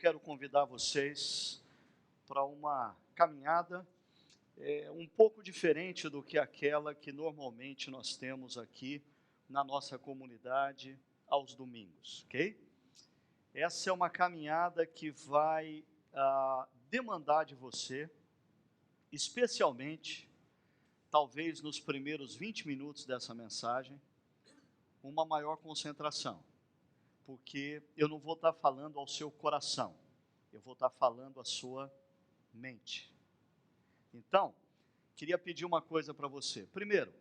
quero convidar vocês para uma caminhada um pouco diferente do que aquela que normalmente nós temos aqui na nossa comunidade aos domingos, ok? Essa é uma caminhada que vai demandar de você, especialmente, talvez nos primeiros 20 minutos dessa mensagem, uma maior concentração, porque eu não vou estar falando ao seu coração, eu vou estar falando à sua mente. Então, queria pedir uma coisa para você. Primeiro,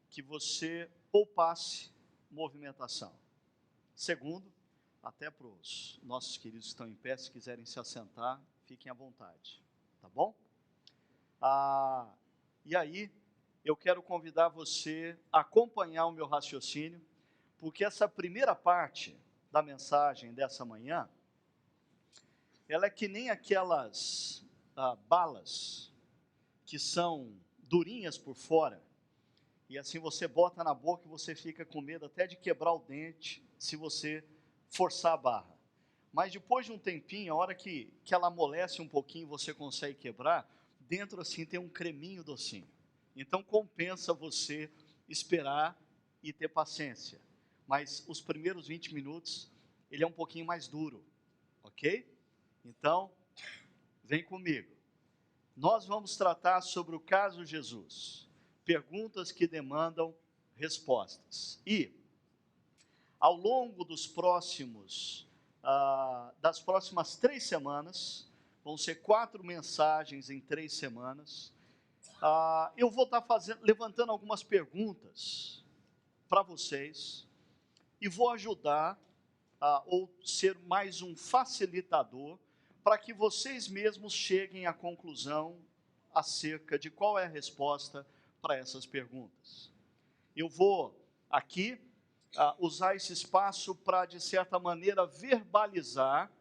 que você poupasse movimentação. Segundo, até para os nossos queridos que estão em pé, se quiserem se assentar, fiquem à vontade, tá bom? E aí, eu quero convidar você a acompanhar o meu raciocínio, porque essa primeira parte da mensagem dessa manhã, ela é que nem aquelas balas que são durinhas por fora, e assim você bota na boca e você fica com medo até de quebrar o dente, se você forçar a barra. Mas depois de um tempinho, a hora que ela amolece um pouquinho, você consegue quebrar, dentro assim tem um creminho docinho. Então compensa você esperar e ter paciência. Mas os primeiros 20 minutos, ele é um pouquinho mais duro, ok? Então, vem comigo. Nós vamos tratar sobre o caso Jesus. Perguntas que demandam respostas. E, ao longo das próximas 3 semanas, vão ser 4 mensagens em 3 semanas, eu vou estar levantando algumas perguntas para vocês, e vou ajudar, ou ser mais um facilitador, para que vocês mesmos cheguem à conclusão acerca de qual é a resposta para essas perguntas. Eu vou aqui usar esse espaço para, de certa maneira, verbalizar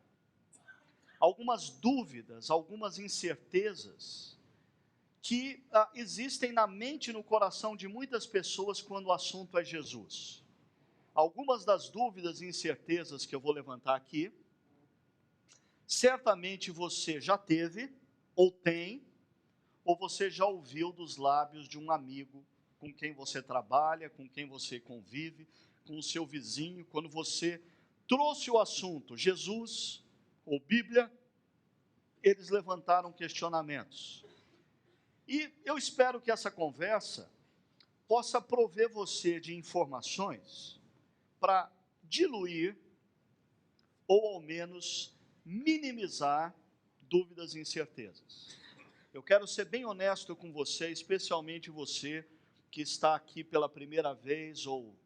algumas dúvidas, algumas incertezas que existem na mente e no coração de muitas pessoas quando o assunto é Jesus. Algumas das dúvidas e incertezas que eu vou levantar aqui, certamente você já teve, ou tem, ou você já ouviu dos lábios de um amigo com quem você trabalha, com quem você convive, com o seu vizinho, quando você trouxe o assunto Jesus ou Bíblia, eles levantaram questionamentos. E eu espero que essa conversa possa prover você de informações para diluir, ou ao menos minimizar, dúvidas e incertezas. Eu quero ser bem honesto com você, especialmente você que está aqui pela primeira vez ou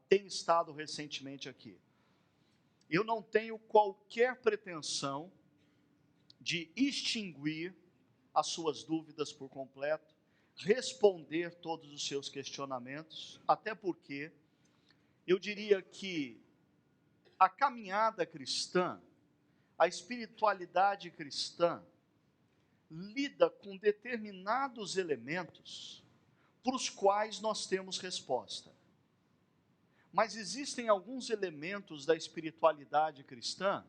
tem estado recentemente aqui. Eu não tenho qualquer pretensão de extinguir as suas dúvidas por completo, responder todos os seus questionamentos, até porque eu diria que a caminhada cristã, a espiritualidade cristã, lida com determinados elementos para os quais nós temos resposta. Mas existem alguns elementos da espiritualidade cristã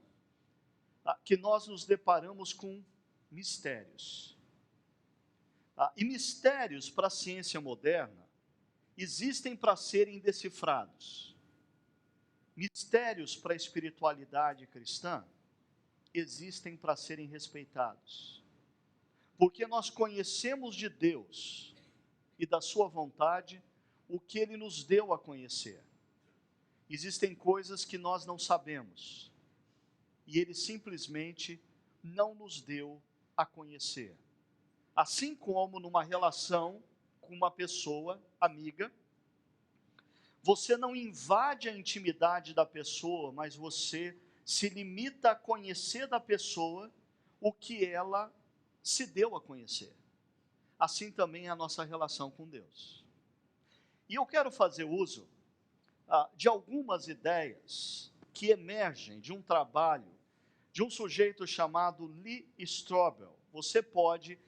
que nós nos deparamos com mistérios. E mistérios para a ciência moderna existem para serem decifrados. Mistérios para a espiritualidade cristã existem para serem respeitados. Porque nós conhecemos de Deus e da sua vontade o que Ele nos deu a conhecer. Existem coisas que nós não sabemos e Ele simplesmente não nos deu a conhecer. Assim como numa relação com uma pessoa amiga, você não invade a intimidade da pessoa, mas você se limita a conhecer da pessoa o que ela se deu a conhecer. Assim também é a nossa relação com Deus. E eu quero fazer uso de algumas ideias que emergem de um trabalho de um sujeito chamado Lee Strobel. Você pode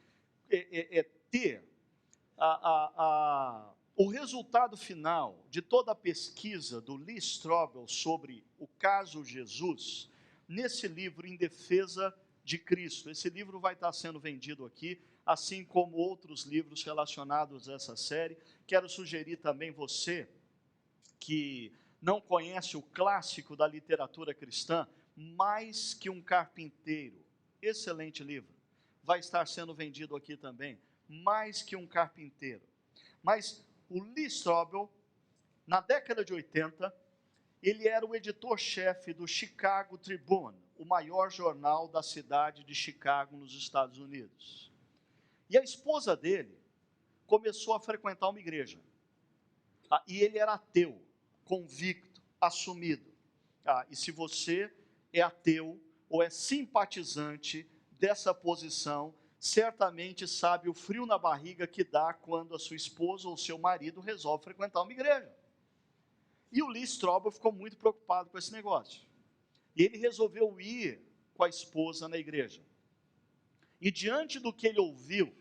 ter o resultado final de toda a pesquisa do Lee Strobel sobre o caso Jesus nesse livro, Em Defesa de Cristo. Esse livro vai estar sendo vendido aqui, assim como outros livros relacionados a essa série. Quero sugerir também você que não conhece o clássico da literatura cristã, Mais que um Carpinteiro. Excelente livro. Vai estar sendo vendido aqui também, Mais que um Carpinteiro. Mas o Lee Strobel, na década de 80, ele era o editor-chefe do Chicago Tribune, o maior jornal da cidade de Chicago, nos Estados Unidos. E a esposa dele começou a frequentar uma igreja. E ele era ateu, convicto, assumido. E se você é ateu ou é simpatizante dessa posição, certamente sabe o frio na barriga que dá quando a sua esposa ou seu marido resolve frequentar uma igreja. E o Lee Strobel ficou muito preocupado com esse negócio. E ele resolveu ir com a esposa na igreja. E diante do que ele ouviu,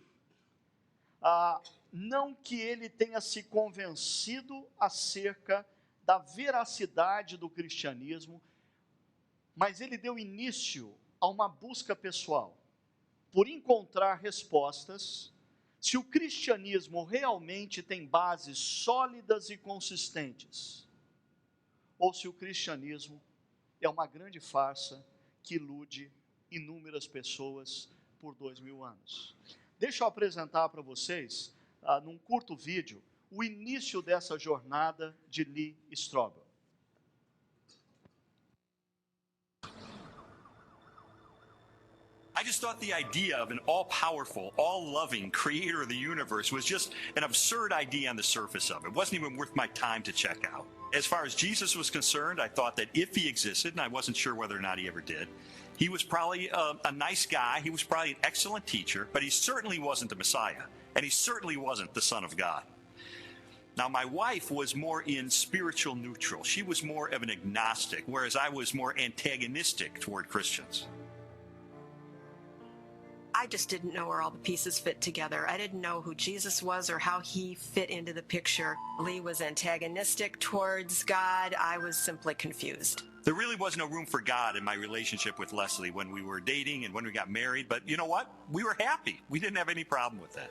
não que ele tenha se convencido acerca da veracidade do cristianismo, mas ele deu início a uma busca pessoal, por encontrar respostas se o cristianismo realmente tem bases sólidas e consistentes, ou se o cristianismo é uma grande farsa que ilude inúmeras pessoas por 2000 anos. Deixa eu apresentar para vocês, num curto vídeo, o início dessa jornada de Lee Strobel. I just thought the idea of an all-powerful, all-loving creator of the universe was just an absurd idea on the surface of it. It wasn't even worth my time to check out. As far as Jesus was concerned, I thought that if he existed, and I wasn't sure whether or not he ever did, he was probably a nice guy, he was probably an excellent teacher, but he certainly wasn't the Messiah, and he certainly wasn't the Son of God. Now, my wife was more in spiritual neutral. She was more of an agnostic, whereas I was more antagonistic toward Christians. I just didn't know where all the pieces fit together. I didn't know who Jesus was or how he fit into the picture. Lee was antagonistic towards God. I was simply confused. There really was no room for God in my relationship with Leslie when we were dating and when we got married, but you know what? We were happy. We didn't have any problem with that.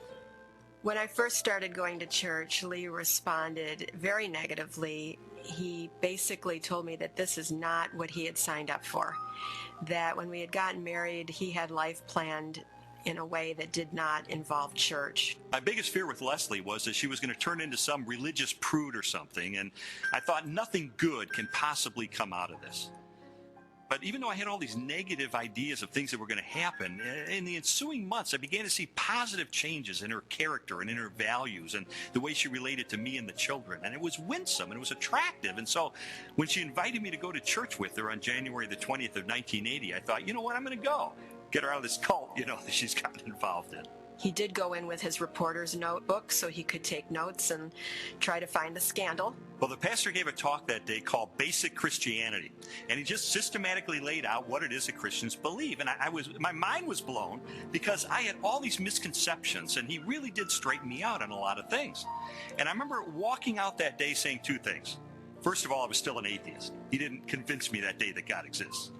When I first started going to church, Lee responded very negatively. He basically told me that this is not what he had signed up for, that when we had gotten married, he had life planned in a way that did not involve church. My biggest fear with Leslie was that she was going to turn into some religious prude or something, and I thought nothing good can possibly come out of this. But even though I had all these negative ideas of things that were going to happen, in the ensuing months, I began to see positive changes in her character and in her values and the way she related to me and the children. And it was winsome and it was attractive. And so when she invited me to go to church with her on January the 20th of 1980, I thought, you know what, I'm going to go. Get her out of this cult, that she's gotten involved in. He did go in with his reporter's notebook so he could take notes and try to find the scandal. Well, the pastor gave a talk that day called Basic Christianity, and he just systematically laid out what it is that Christians believe. And my mind was blown because I had all these misconceptions, and he really did straighten me out on a lot of things. And I remember walking out that day saying two things. First of all, I was still an atheist. He didn't convince me that day that God exists.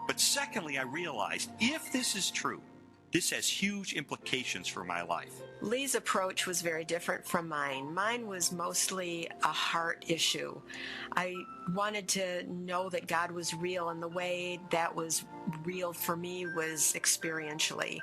But secondly, I realized if this is true, this has huge implications for my life. Lee's approach was very different from mine. Mine was mostly a heart issue. I wanted to know that God was real, and the way that was real for me was experientially.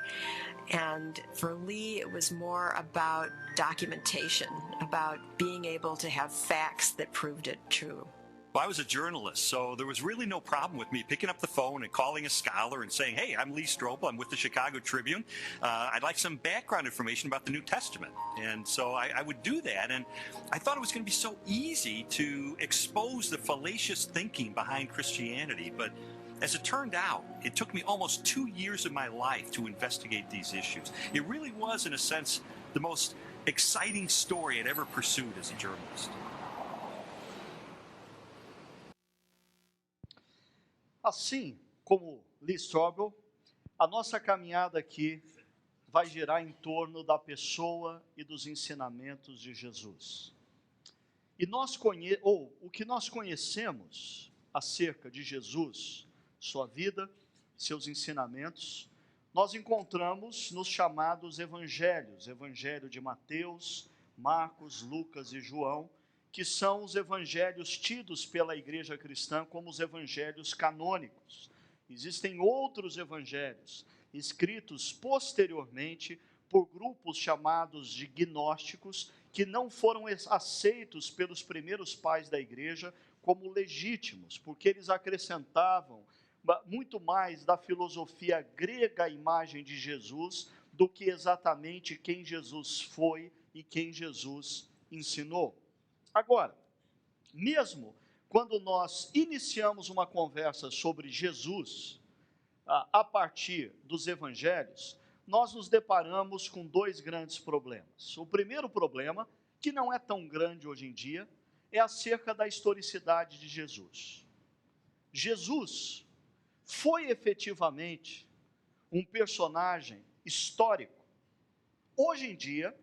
And for Lee, it was more about documentation, about being able to have facts that proved it true. Well, I was a journalist, so there was really no problem with me picking up the phone and calling a scholar and saying, hey, I'm Lee Strobel, I'm with the Chicago Tribune. I'd like some background information about the New Testament. And so I would do that, and I thought it was going to be so easy to expose the fallacious thinking behind Christianity. But as it turned out, it took me almost 2 years of my life to investigate these issues. It really was, in a sense, the most exciting story I'd ever pursued as a journalist. Assim como Lee Strobel, a nossa caminhada aqui vai girar em torno da pessoa e dos ensinamentos de Jesus. E o que nós conhecemos acerca de Jesus sua vida, seus ensinamentos, nós encontramos nos chamados evangelhos, evangelho de Mateus, Marcos, Lucas e João, que são os evangelhos tidos pela igreja cristã como os evangelhos canônicos. Existem outros evangelhos escritos posteriormente por grupos chamados de gnósticos, que não foram aceitos pelos primeiros pais da igreja como legítimos, porque eles acrescentavam muito mais da filosofia grega à imagem de Jesus do que exatamente quem Jesus foi e quem Jesus ensinou. Agora, mesmo quando nós iniciamos uma conversa sobre Jesus, a partir dos evangelhos, nós nos deparamos com dois grandes problemas. O primeiro problema, que não é tão grande hoje em dia, é acerca da historicidade de Jesus. Jesus foi efetivamente um personagem histórico. Hoje em dia,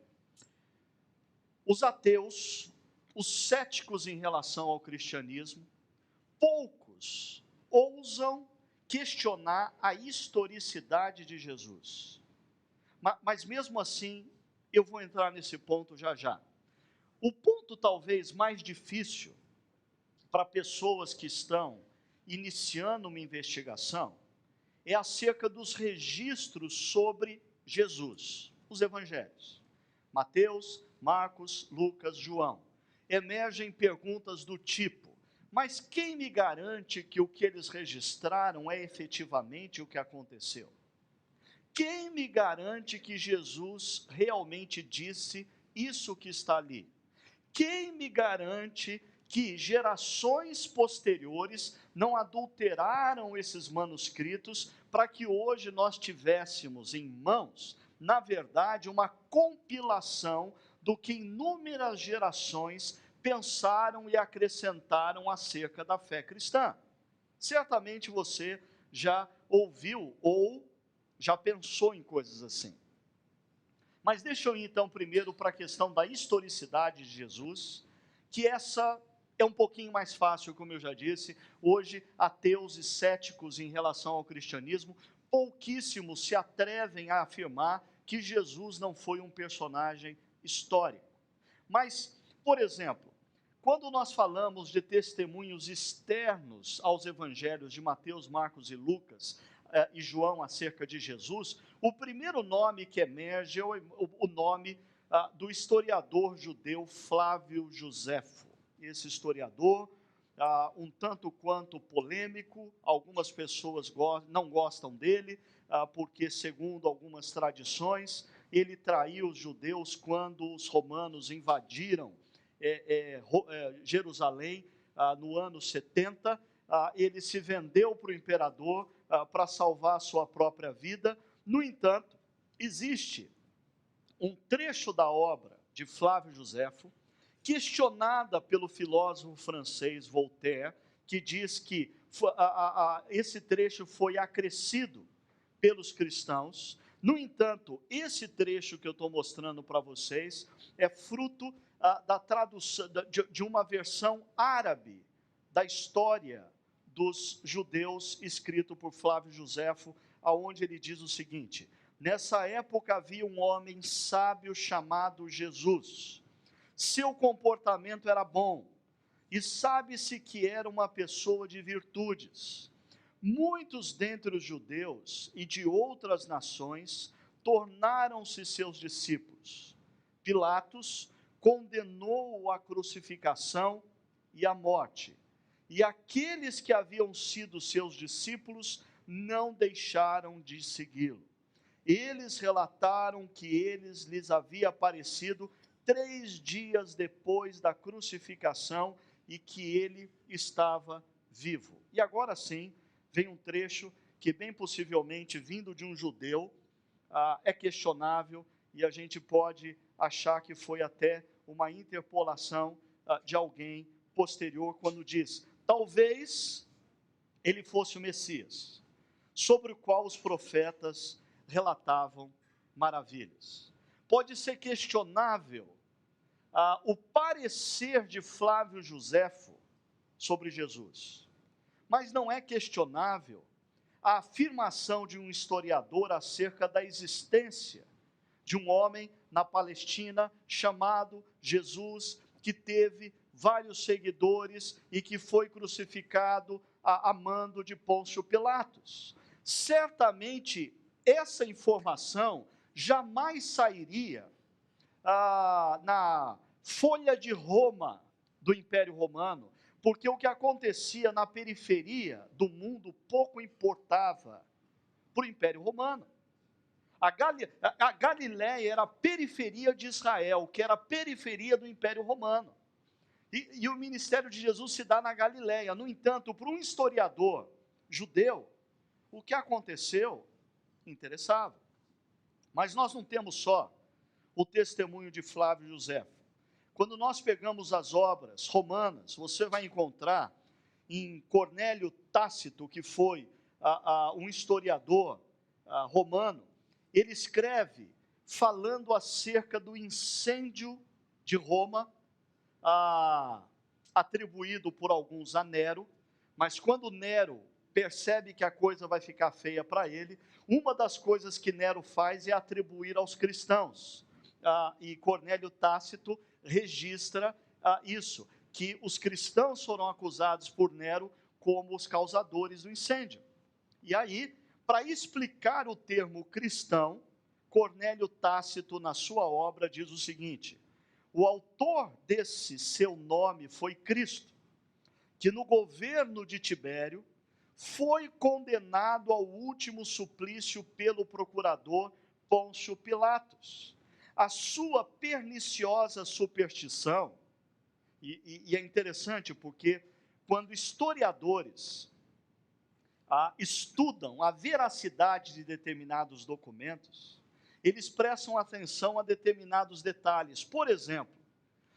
os ateus, os céticos em relação ao cristianismo, poucos ousam questionar a historicidade de Jesus. Mas mesmo assim, eu vou entrar nesse ponto já já. O ponto talvez mais difícil para pessoas que estão iniciando uma investigação é acerca dos registros sobre Jesus, os evangelhos. Mateus, Marcos, Lucas, João. Emergem perguntas do tipo: mas quem me garante que o que eles registraram é efetivamente o que aconteceu? Quem me garante que Jesus realmente disse isso que está ali? Quem me garante que gerações posteriores não adulteraram esses manuscritos para que hoje nós tivéssemos em mãos, na verdade, uma compilação do que inúmeras gerações pensaram e acrescentaram acerca da fé cristã? Certamente você já ouviu ou já pensou em coisas assim. Mas deixa eu ir então primeiro para a questão da historicidade de Jesus, que essa é um pouquinho mais fácil, como eu já disse. Hoje, ateus e céticos em relação ao cristianismo, pouquíssimos se atrevem a afirmar que Jesus não foi um personagem histórico. Mas, por exemplo, quando nós falamos de testemunhos externos aos evangelhos de Mateus, Marcos e Lucas, e João acerca de Jesus, o primeiro nome que emerge é o nome do historiador judeu Flávio Josefo. Esse historiador, um tanto quanto polêmico, algumas pessoas não gostam dele, porque, segundo algumas tradições, ele traiu os judeus quando os romanos invadiram Jerusalém no ano 70, ele se vendeu para o imperador para salvar a sua própria vida. No entanto, existe um trecho da obra de Flávio Josefo, questionada pelo filósofo francês Voltaire, que diz que esse trecho foi acrescido pelos cristãos. No entanto, esse trecho que eu estou mostrando para vocês é fruto da tradução de uma versão árabe da história dos judeus, escrito por Flávio Josefo, aonde ele diz o seguinte: nessa época havia um homem sábio chamado Jesus. Seu comportamento era bom, e sabe-se que era uma pessoa de virtudes. Muitos dentre os judeus e de outras nações tornaram-se seus discípulos. Pilatos condenou-o à crucificação e à morte, e aqueles que haviam sido seus discípulos não deixaram de segui-lo. Eles relataram que lhes havia aparecido 3 dias depois da crucificação e que ele estava vivo. E agora sim, vem um trecho que bem possivelmente, vindo de um judeu, é questionável, e a gente pode achar que foi até uma interpolação de alguém posterior, quando diz: talvez ele fosse o Messias, sobre o qual os profetas relatavam maravilhas. Pode ser questionável o parecer de Flávio Josefo sobre Jesus, Mas não é questionável a afirmação de um historiador acerca da existência de um homem na Palestina chamado Jesus, que teve vários seguidores e que foi crucificado a mando de Pôncio Pilatos. Certamente, essa informação jamais sairia na Folha de Roma do Império Romano, porque o que acontecia na periferia do mundo pouco importava para o Império Romano. A Galiléia era a periferia de Israel, que era a periferia do Império Romano. E o ministério de Jesus se dá na Galiléia. No entanto, para um historiador judeu, o que aconteceu interessava. Mas nós não temos só o testemunho de Flávio Josefo. Quando nós pegamos as obras romanas, você vai encontrar em Cornélio Tácito, que foi um historiador romano, ele escreve falando acerca do incêndio de Roma, atribuído por alguns a Nero, mas quando Nero percebe que a coisa vai ficar feia para ele, uma das coisas que Nero faz é atribuir aos cristãos. E Cornélio Tácito registra isso, que os cristãos foram acusados por Nero como os causadores do incêndio. E aí, para explicar o termo cristão, Cornélio Tácito, na sua obra, diz o seguinte: o autor desse seu nome foi Cristo, que no governo de Tibério foi condenado ao último suplício pelo procurador Pôncio Pilatos. A sua perniciosa superstição, e é interessante porque quando historiadores estudam a veracidade de determinados documentos, eles prestam atenção a determinados detalhes. Por exemplo,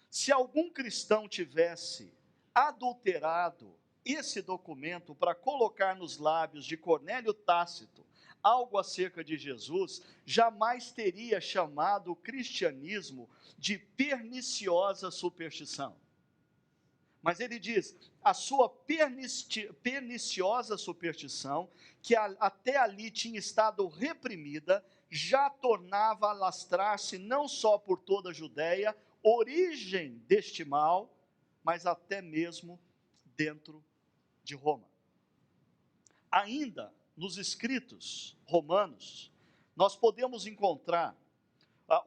se algum cristão tivesse adulterado esse documento para colocar nos lábios de Cornélio Tácito algo acerca de Jesus, jamais teria chamado o cristianismo de perniciosa superstição. Mas ele diz, a sua perniciosa superstição, que até ali tinha estado reprimida, já tornava a alastrar-se não só por toda a Judéia, origem deste mal, mas até mesmo dentro de Roma. Ainda nos escritos romanos, nós podemos encontrar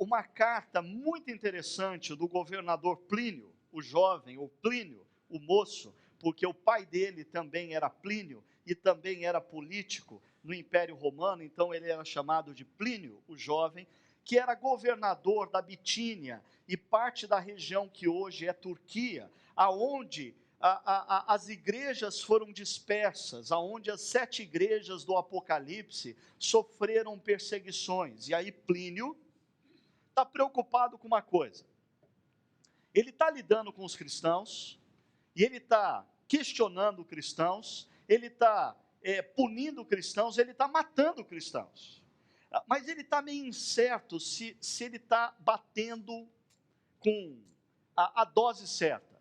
uma carta muito interessante do governador Plínio, o jovem, ou Plínio, o moço, porque o pai dele também era Plínio e também era político no Império Romano, então ele era chamado de Plínio, o jovem, que era governador da Bitínia e parte da região que hoje é Turquia, aonde as igrejas foram dispersas, aonde as 7 igrejas do Apocalipse sofreram perseguições. E aí Plínio está preocupado com uma coisa. Ele está lidando com os cristãos, e ele está questionando cristãos, ele está punindo cristãos, ele está matando cristãos. Mas ele está meio incerto se ele está batendo com a dose certa.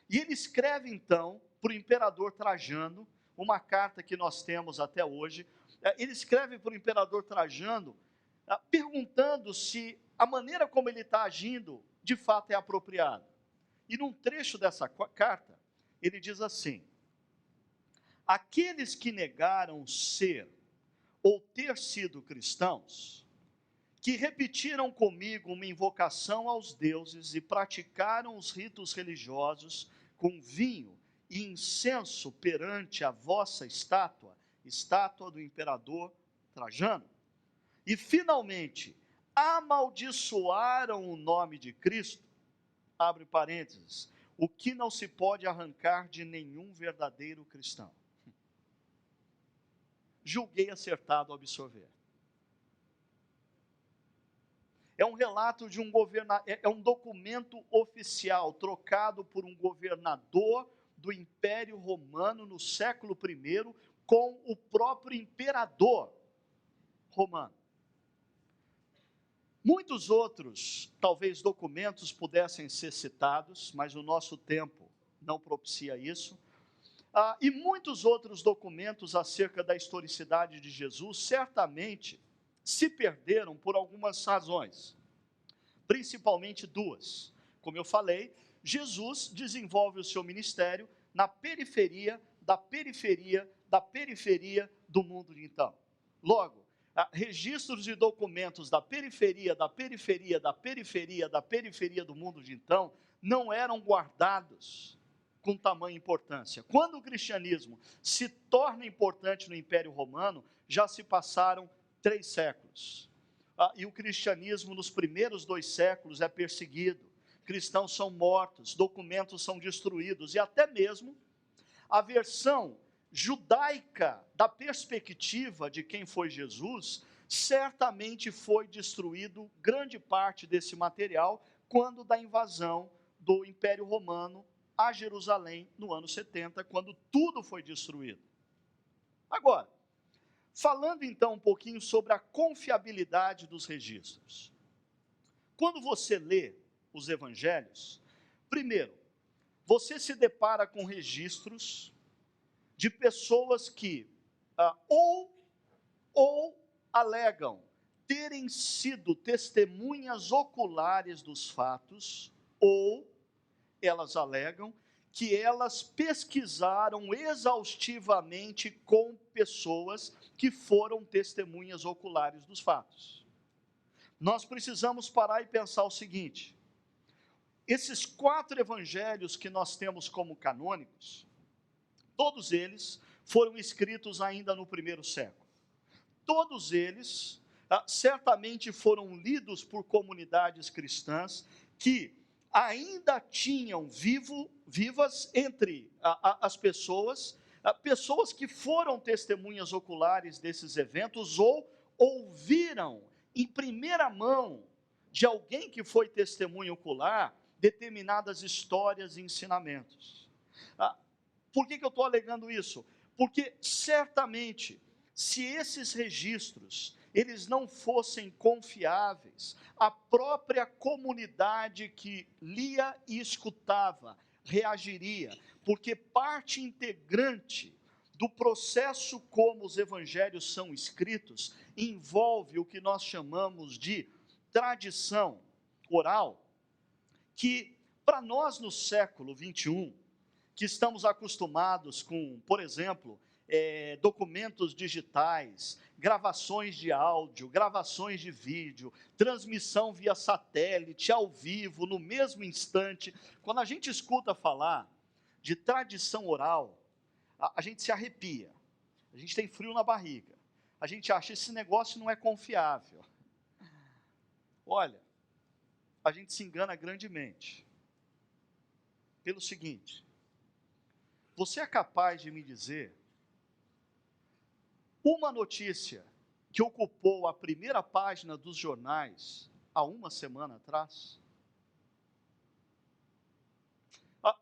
E ele escreve então para o imperador Trajano, uma carta que nós temos até hoje. Ele escreve para o imperador Trajano, perguntando se a maneira como ele está agindo, de fato é apropriada. E num trecho dessa carta, ele diz assim: aqueles que negaram ser ou ter sido cristãos, que repetiram comigo uma invocação aos deuses e praticaram os ritos religiosos com vinho e incenso perante a vossa estátua do imperador Trajano, e finalmente amaldiçoaram o nome de Cristo, abre parênteses, o que não se pode arrancar de nenhum verdadeiro cristão. Julguei acertado ao absorver. É um relato de é um documento oficial trocado por um governador do Império Romano no século I com o próprio imperador romano. Muitos outros, talvez, documentos pudessem ser citados, mas o nosso tempo não propicia isso. E muitos outros documentos acerca da historicidade de Jesus certamente se perderam por algumas razões, principalmente duas. Como eu falei, Jesus desenvolve o seu ministério na periferia da periferia da periferia do mundo de então. Logo, registros e documentos da periferia da periferia da periferia da periferia do mundo de então não eram guardados com tamanha importância. Quando o cristianismo se torna importante no Império Romano, já se passaram 3 séculos. E o cristianismo nos primeiros 2 séculos é perseguido, cristãos são mortos, documentos são destruídos, e até mesmo a versão judaica da perspectiva de quem foi Jesus, certamente foi destruído grande parte desse material quando da invasão do Império Romano a Jerusalém no ano 70, quando tudo foi destruído. Agora, falando então um pouquinho sobre a confiabilidade dos registros. Quando você lê os evangelhos, primeiro, você se depara com registros de pessoas que ou alegam terem sido testemunhas oculares dos fatos, ou elas alegam que elas pesquisaram exaustivamente com pessoas que foram testemunhas oculares dos fatos. Nós precisamos parar e pensar o seguinte: esses 4 evangelhos que nós temos como canônicos, todos eles foram escritos ainda no primeiro século. Todos eles certamente foram lidos por comunidades cristãs que ainda tinham vivas entre as pessoas, pessoas que foram testemunhas oculares desses eventos ou ouviram em primeira mão de alguém que foi testemunha ocular determinadas histórias e ensinamentos. Por que eu estou alegando isso? Porque certamente, se esses registros eles não fossem confiáveis, a própria comunidade que lia e escutava reagiria, porque parte integrante do processo como os evangelhos são escritos envolve o que nós chamamos de tradição oral, que para nós no século 21, que estamos acostumados com, por exemplo, documentos digitais, gravações de áudio, gravações de vídeo, transmissão via satélite, ao vivo, no mesmo instante. Quando a gente escuta falar de tradição oral, a gente se arrepia, a gente tem frio na barriga, a gente acha que esse negócio não é confiável. Olha, a gente se engana grandemente, pelo seguinte: você é capaz de me dizer uma notícia que ocupou a primeira página dos jornais há uma semana atrás?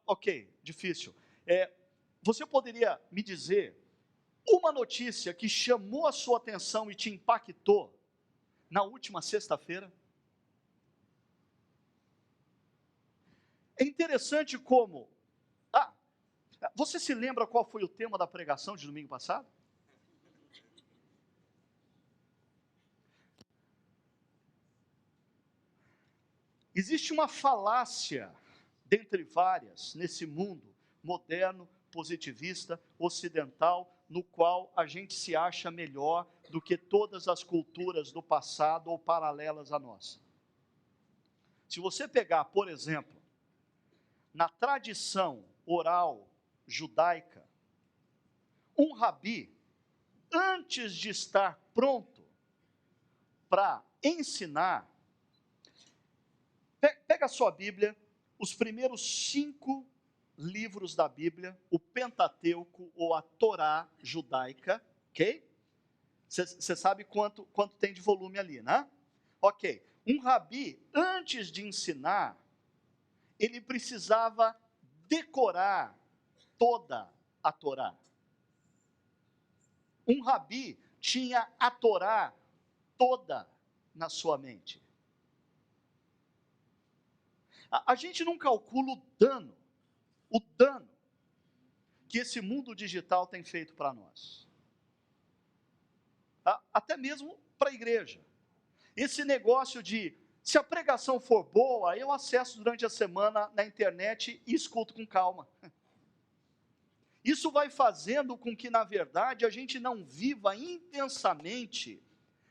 Ok, difícil. Você poderia me dizer uma notícia que chamou a sua atenção e te impactou na última sexta-feira? É interessante como... você se lembra qual foi o tema da pregação de domingo passado? Existe uma falácia, dentre várias, nesse mundo moderno, positivista, ocidental, no qual a gente se acha melhor do que todas as culturas do passado ou paralelas à nossa. Se você pegar, por exemplo, na tradição oral judaica, um rabi, antes de estar pronto para ensinar, pega a sua Bíblia, os primeiros 5 livros da Bíblia, o Pentateuco ou a Torá judaica, ok? Você sabe quanto tem de volume ali, né? Ok. Um rabi, antes de ensinar, ele precisava decorar toda a Torá. Um rabi tinha a Torá toda na sua mente. A gente não calcula o dano que esse mundo digital tem feito para nós. Até mesmo para a igreja. Esse negócio de, se a pregação for boa, eu acesso durante a semana na internet e escuto com calma. Isso vai fazendo com que, na verdade, a gente não viva intensamente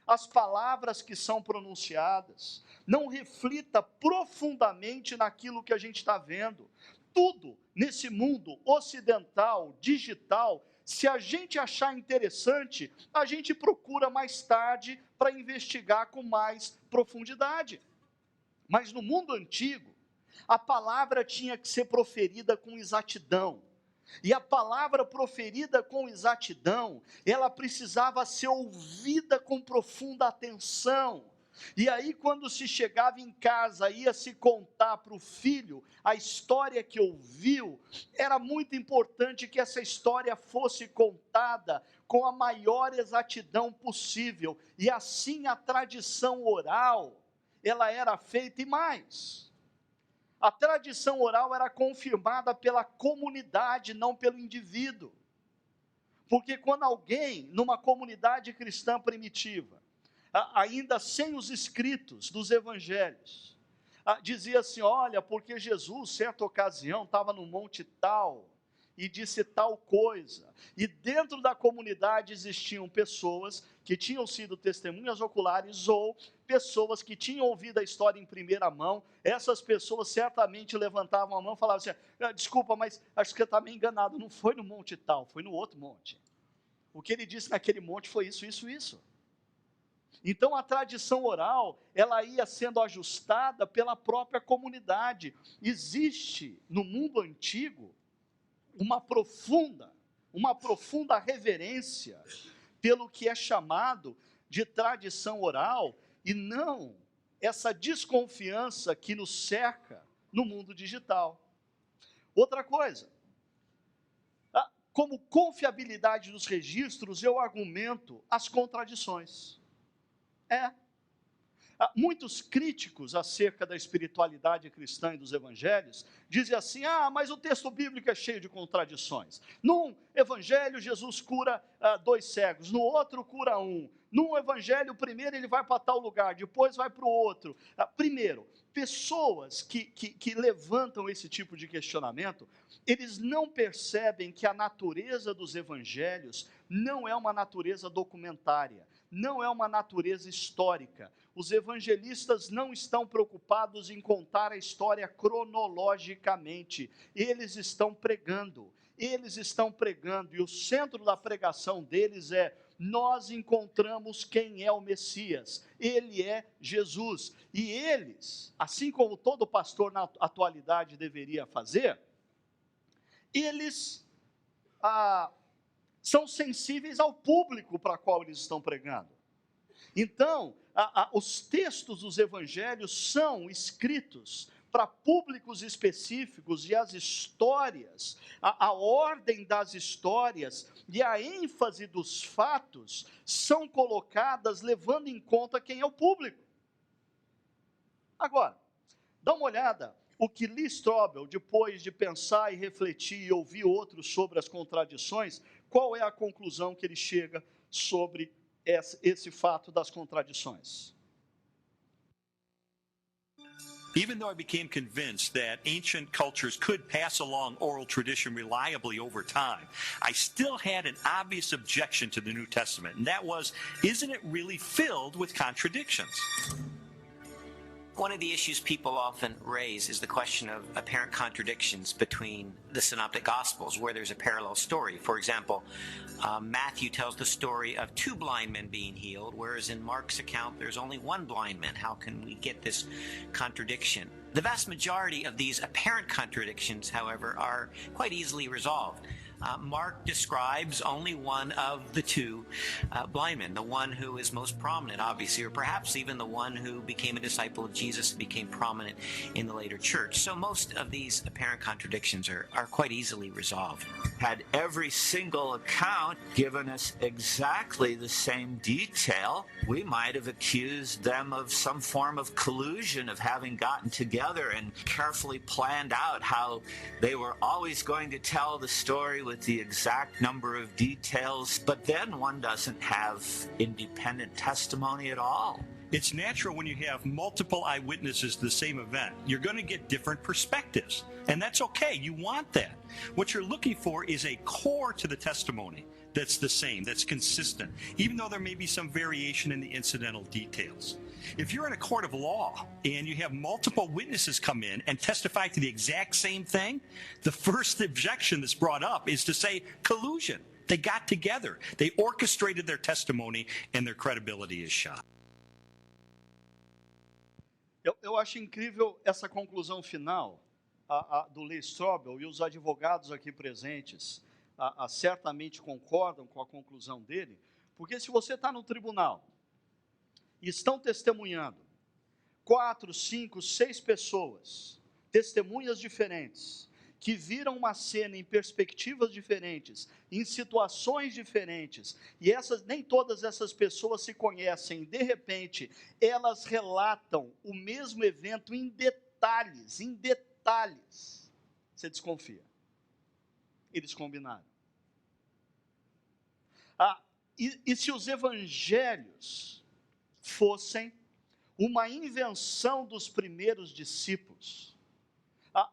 as palavras que são pronunciadas, não reflita profundamente naquilo que a gente está vendo. Tudo nesse mundo ocidental, digital, se a gente achar interessante, a gente procura mais tarde para investigar com mais profundidade. Mas no mundo antigo, a palavra tinha que ser proferida com exatidão. E a palavra proferida com exatidão, ela precisava ser ouvida com profunda atenção. E aí, quando se chegava em casa, ia se contar para o filho a história que ouviu, era muito importante que essa história fosse contada com a maior exatidão possível. E assim a tradição oral, ela era feita. E mais, a tradição oral era confirmada pela comunidade, não pelo indivíduo. Porque quando alguém, numa comunidade cristã primitiva, ainda sem os escritos dos evangelhos, dizia assim: olha, porque Jesus, certa ocasião, estava no monte tal, e disse tal coisa, e dentro da comunidade existiam pessoas que tinham sido testemunhas oculares, ou pessoas que tinham ouvido a história em primeira mão. Essas pessoas certamente levantavam a mão e falavam assim: desculpa, mas acho que você está meio enganado, não foi no monte tal, foi no outro monte. O que ele disse naquele monte foi isso, isso, isso. Então a tradição oral, ela ia sendo ajustada pela própria comunidade. Existe no mundo antigo uma profunda reverência pelo que é chamado de tradição oral, e não essa desconfiança que nos cerca no mundo digital. Outra coisa, como confiabilidade dos registros, eu argumento as contradições. Muitos críticos acerca da espiritualidade cristã e dos evangelhos dizem assim: mas o texto bíblico é cheio de contradições. Num evangelho, Jesus cura 2 cegos, no outro cura 1. Num evangelho, primeiro ele vai para tal lugar, depois vai para o outro. Primeiro, pessoas que levantam esse tipo de questionamento, eles não percebem que a natureza dos evangelhos não é uma natureza documentária, não é uma natureza histórica. Os evangelistas não estão preocupados em contar a história cronologicamente, eles estão pregando, e o centro da pregação deles é: nós encontramos quem é o Messias, ele é Jesus. E eles, assim como todo pastor na atualidade deveria fazer, eles são sensíveis ao público para qual eles estão pregando. Então, os textos dos evangelhos são escritos para públicos específicos, e as histórias, a ordem das histórias e a ênfase dos fatos são colocadas levando em conta quem é o público. Agora, dá uma olhada o que Lee Strobel, depois de pensar e refletir e ouvir outros sobre as contradições, qual é a conclusão que ele chega sobre esse fato das contradições? Even though I became convinced that ancient cultures could pass along oral tradition reliably over time, I still had an obvious objection to the New Testament, and that was, isn't it really filled with contradictions? One of the issues people often raise is the question of apparent contradictions between the Synoptic Gospels, where there's a parallel story. For example, Matthew tells the story of 2 blind men being healed, whereas in Mark's account there's only 1 blind man. How can we get this contradiction? The vast majority of these apparent contradictions, however, are quite easily resolved. Mark describes only one of the 2 blind men, the one who is most prominent, obviously, or perhaps even the one who became a disciple of Jesus and became prominent in the later church. So most of these apparent contradictions are quite easily resolved. Had every single account given us exactly the same detail, we might have accused them of some form of collusion, of having gotten together and carefully planned out how they were always going to tell the story with with the exact number of details, but then one doesn't have independent testimony at all. It's natural when you have multiple eyewitnesses to the same event. You're going to get different perspectives, and that's okay. You want that. What you're looking for is a core to the testimony that's the same, that's consistent, even though there may be some variation in the incidental details. If you're in a court of law and you have multiple witnesses come in and testify to the exact same thing, the first objection that's brought up is to say collusion. They got together. They orchestrated their testimony, and their credibility is shot. Eu acho incrível essa conclusão final do Lee Strobel, e os advogados aqui presentes certamente concordam com a conclusão dele, porque se você está no tribunal e estão testemunhando 4, 5, 6 pessoas, testemunhas diferentes, que viram uma cena em perspectivas diferentes, em situações diferentes, e nem todas essas pessoas se conhecem, de repente, elas relatam o mesmo evento em detalhes, você desconfia. Eles combinaram. E se os evangelhos fossem uma invenção dos primeiros discípulos,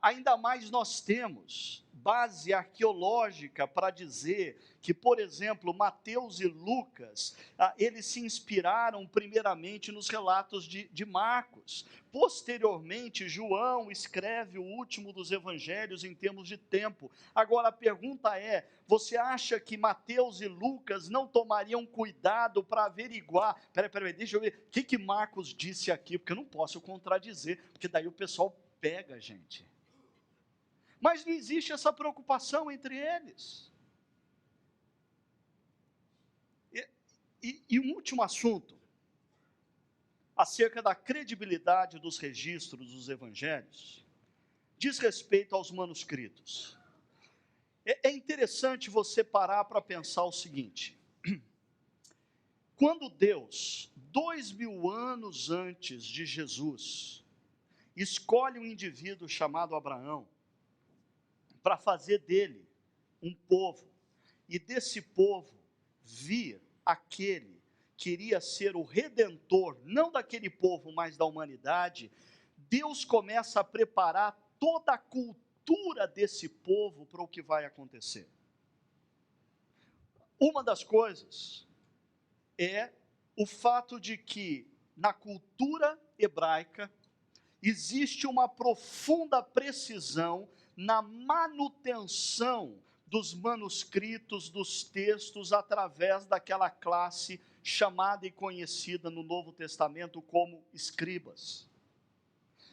ainda mais nós temos base arqueológica para dizer que, por exemplo, Mateus e Lucas, eles se inspiraram primeiramente nos relatos de Marcos. Posteriormente, João escreve o último dos evangelhos em termos de tempo. Agora, a pergunta é, você acha que Mateus e Lucas não tomariam cuidado para averiguar, peraí, deixa eu ver, o que Marcos disse aqui, porque eu não posso contradizer, porque daí o pessoal pega a gente. Mas não existe essa preocupação entre eles. E um último assunto, acerca da credibilidade dos registros dos evangelhos, diz respeito aos manuscritos. É interessante você parar para pensar o seguinte: quando Deus, 2000 anos antes de Jesus, escolhe um indivíduo chamado Abraão, para fazer dele um povo, e desse povo vir aquele que iria ser o redentor, não daquele povo, mas da humanidade, Deus começa a preparar toda a cultura desse povo para o que vai acontecer. Uma das coisas é o fato de que na cultura hebraica existe uma profunda precisão na manutenção dos manuscritos, dos textos, através daquela classe chamada e conhecida no Novo Testamento como escribas.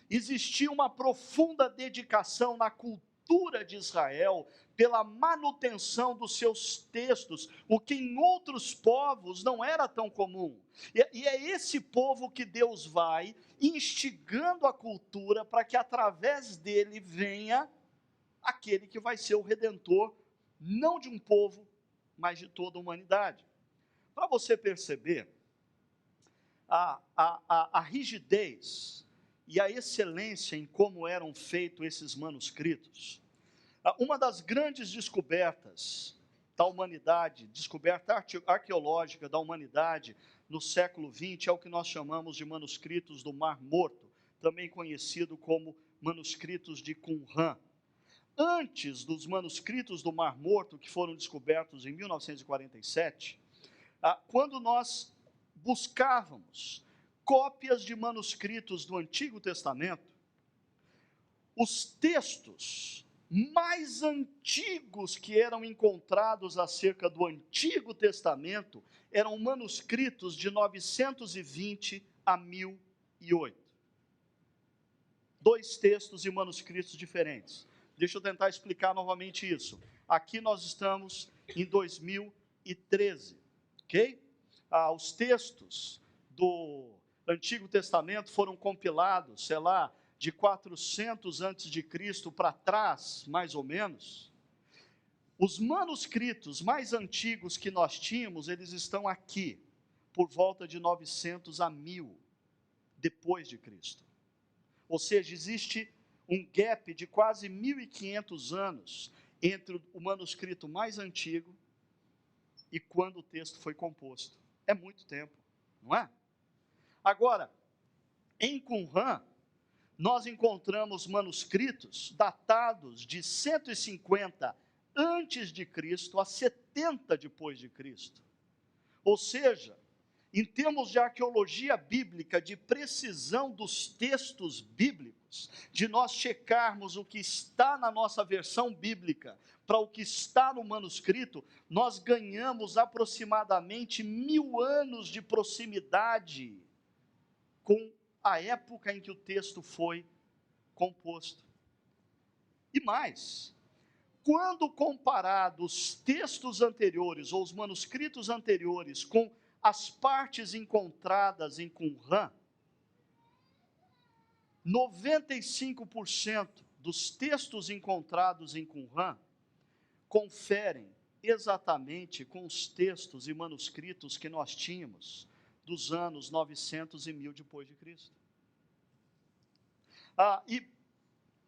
Existia uma profunda dedicação na cultura de Israel pela manutenção dos seus textos, o que em outros povos não era tão comum. E é esse povo que Deus vai instigando a cultura para que através dele venha aquele que vai ser o redentor, não de um povo, mas de toda a humanidade. Para você perceber a rigidez e a excelência em como eram feitos esses manuscritos, uma das grandes descobertas da humanidade, descoberta arqueológica da humanidade no século XX, é o que nós chamamos de manuscritos do Mar Morto, também conhecido como manuscritos de Qumran. Antes dos manuscritos do Mar Morto, que foram descobertos em 1947, quando nós buscávamos cópias de manuscritos do Antigo Testamento, os textos mais antigos que eram encontrados acerca do Antigo Testamento eram manuscritos de 920 a 1008. 2 textos e manuscritos diferentes. Deixa eu tentar explicar novamente isso. Aqui nós estamos em 2013, ok? Os textos do Antigo Testamento foram compilados, sei lá, de 400 antes de Cristo para trás, mais ou menos. Os manuscritos mais antigos que nós tínhamos, eles estão aqui, por volta de 900 a 1000 depois de Cristo. Ou seja, existe um gap de quase 1500 anos entre o manuscrito mais antigo e quando o texto foi composto. É muito tempo, não é? Agora, em Qumran, nós encontramos manuscritos datados de 150 antes de Cristo a 70 depois de Cristo. Ou seja, em termos de arqueologia bíblica, de precisão dos textos bíblicos, de nós checarmos o que está na nossa versão bíblica para o que está no manuscrito, nós ganhamos aproximadamente 1000 anos de proximidade com a época em que o texto foi composto. E mais, quando comparado os textos anteriores, ou os manuscritos anteriores, com as partes encontradas em Qumran, 95% dos textos encontrados em Qumran conferem exatamente com os textos e manuscritos que nós tínhamos dos anos 900 e 1000 depois de Cristo. E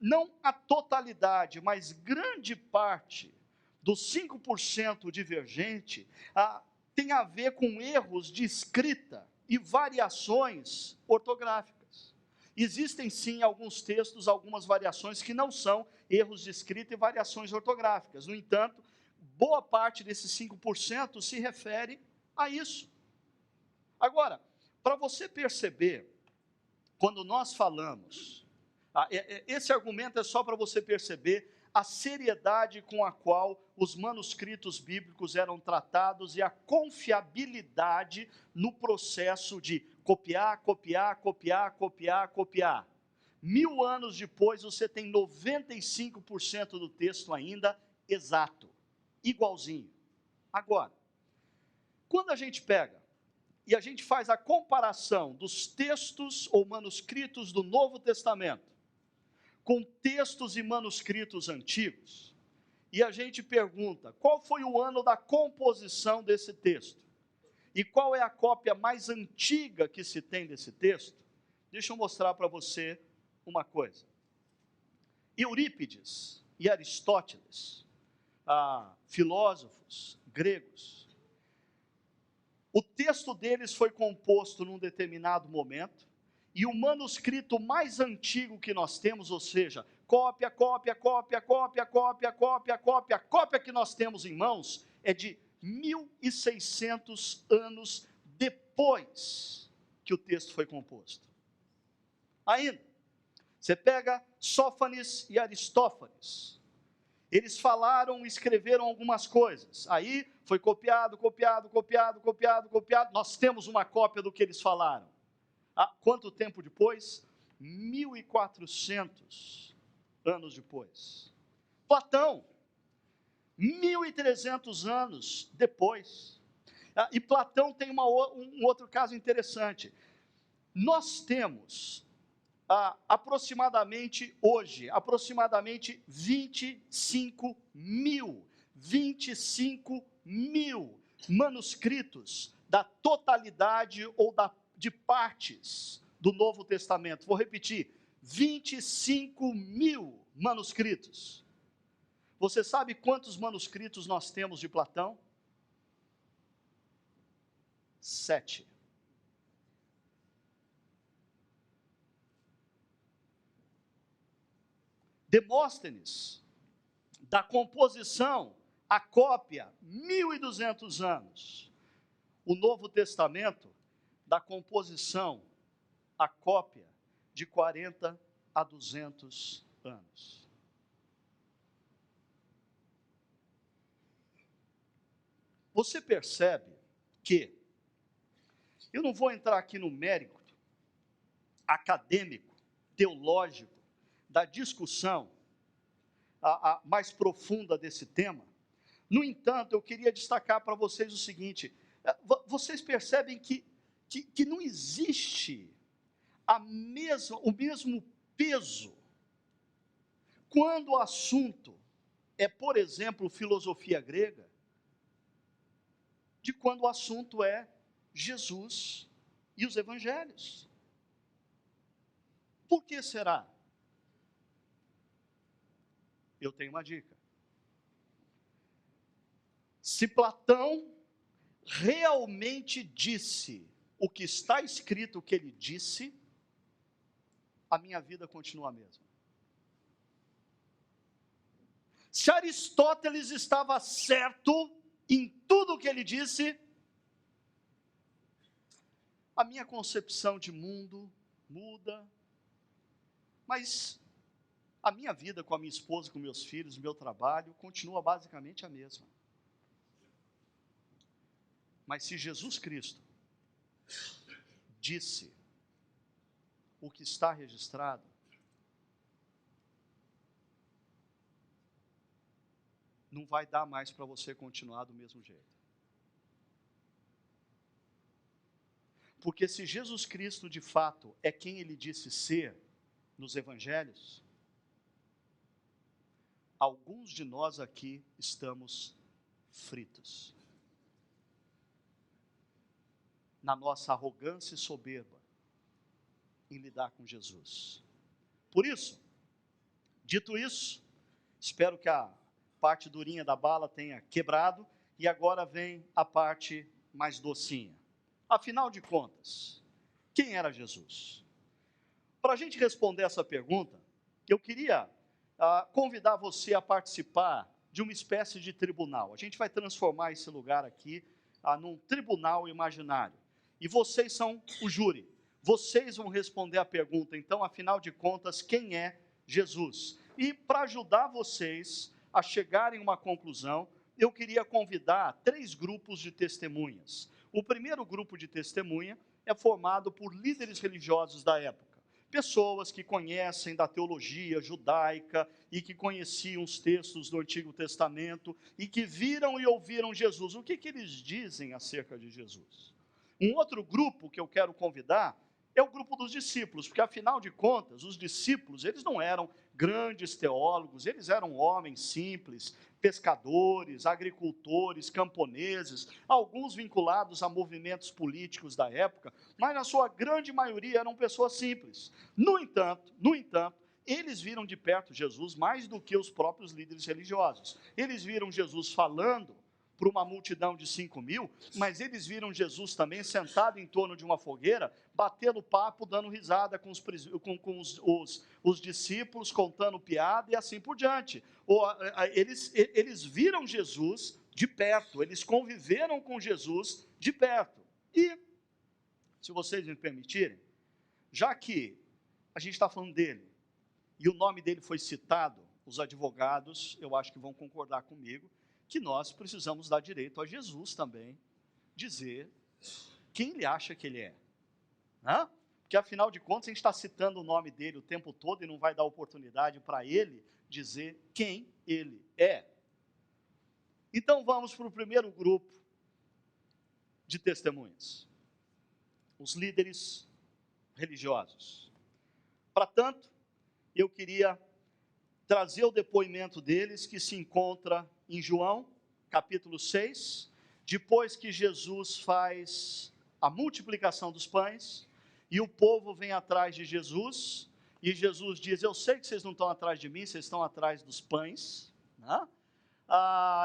não a totalidade, mas grande parte dos 5% divergente tem a ver com erros de escrita e variações ortográficas. Existem sim alguns textos, algumas variações que não são erros de escrita e variações ortográficas. No entanto, boa parte desses 5% se refere a isso. Agora, para você perceber, quando nós falamos, esse argumento é só para você perceber a seriedade com a qual os manuscritos bíblicos eram tratados e a confiabilidade no processo de copiar. 1000 anos depois, você tem 95% do texto ainda exato, igualzinho. Agora, quando a gente pega e a gente faz a comparação dos textos ou manuscritos do Novo Testamento com textos e manuscritos antigos, e a gente pergunta, qual foi o ano da composição desse texto? E qual é a cópia mais antiga que se tem desse texto? Deixa eu mostrar para você uma coisa. Eurípides e Aristóteles, filósofos gregos, o texto deles foi composto num determinado momento, e o manuscrito mais antigo que nós temos, ou seja, cópia que nós temos em mãos, é de 1600 anos depois que o texto foi composto. Ainda, você pega Sófanes e Aristófanes, eles falaram, escreveram algumas coisas, aí foi copiado, nós temos uma cópia do que eles falaram. Quanto tempo depois? 1400 anos depois. Platão, 1300 anos depois. E Platão tem um outro caso interessante. Nós temos aproximadamente 25 mil manuscritos da totalidade ou de partes do Novo Testamento. Vou repetir, 25 mil manuscritos. Você sabe quantos manuscritos nós temos de Platão? 7. Demóstenes, da composição, a cópia, 1200 anos. O Novo Testamento, da composição, a cópia, de 40 a 200 anos. Você percebe que, eu não vou entrar aqui no mérito acadêmico, teológico, da discussão mais profunda desse tema. No entanto, eu queria destacar para vocês o seguinte, vocês percebem que não existe o mesmo peso quando o assunto é, por exemplo, filosofia grega, de quando o assunto é Jesus e os evangelhos. Por que será? Eu tenho uma dica. Se Platão realmente disse o que está escrito que ele disse, a minha vida continua a mesma. Se Aristóteles estava certo em tudo o que ele disse, a minha concepção de mundo muda, mas a minha vida com a minha esposa, com meus filhos, meu trabalho, continua basicamente a mesma. Mas se Jesus Cristo disse o que está registrado, não vai dar mais para você continuar do mesmo jeito. Porque se Jesus Cristo de fato é quem ele disse ser nos evangelhos, alguns de nós aqui estamos fritos. Na nossa arrogância e soberba em lidar com Jesus. Por isso, dito isso, espero que a parte durinha da bala tenha quebrado e agora vem a parte mais docinha. Afinal de contas, quem era Jesus? Para a gente responder essa pergunta, eu queria convidar você a participar de uma espécie de tribunal. A gente vai transformar esse lugar aqui num tribunal imaginário. E vocês são o júri. Vocês vão responder a pergunta, então, afinal de contas, quem é Jesus? E para ajudar vocês a chegarem a uma conclusão, eu queria convidar 3 grupos de testemunhas. O primeiro grupo de testemunha é formado por líderes religiosos da época. Pessoas que conhecem da teologia judaica e que conheciam os textos do Antigo Testamento e que viram e ouviram Jesus. O que eles dizem acerca de Jesus? Um outro grupo que eu quero convidar é o grupo dos discípulos, porque afinal de contas, os discípulos, eles não eram grandes teólogos, eles eram homens simples, pescadores, agricultores, camponeses, alguns vinculados a movimentos políticos da época, mas na sua grande maioria eram pessoas simples. No entanto, eles viram de perto Jesus mais do que os próprios líderes religiosos. Eles viram Jesus falando para uma multidão de 5.000, mas eles viram Jesus também sentado em torno de uma fogueira, batendo papo, dando risada com os discípulos, contando piada e assim por diante. Eles viram Jesus de perto, eles conviveram com Jesus de perto. E, se vocês me permitirem, já que a gente está falando dele, e o nome dele foi citado, os advogados, eu acho que vão concordar comigo, que nós precisamos dar direito a Jesus também, dizer quem ele acha que ele é. Porque afinal de contas a gente está citando o nome dele o tempo todo e não vai dar oportunidade para ele dizer quem ele é. Então vamos para o primeiro grupo de testemunhas. Os líderes religiosos. Para tanto, eu queria trazer o depoimento deles que se encontra em João, capítulo 6, depois que Jesus faz a multiplicação dos pães, e o povo vem atrás de Jesus, e Jesus diz, eu sei que vocês não estão atrás de mim, vocês estão atrás dos pães,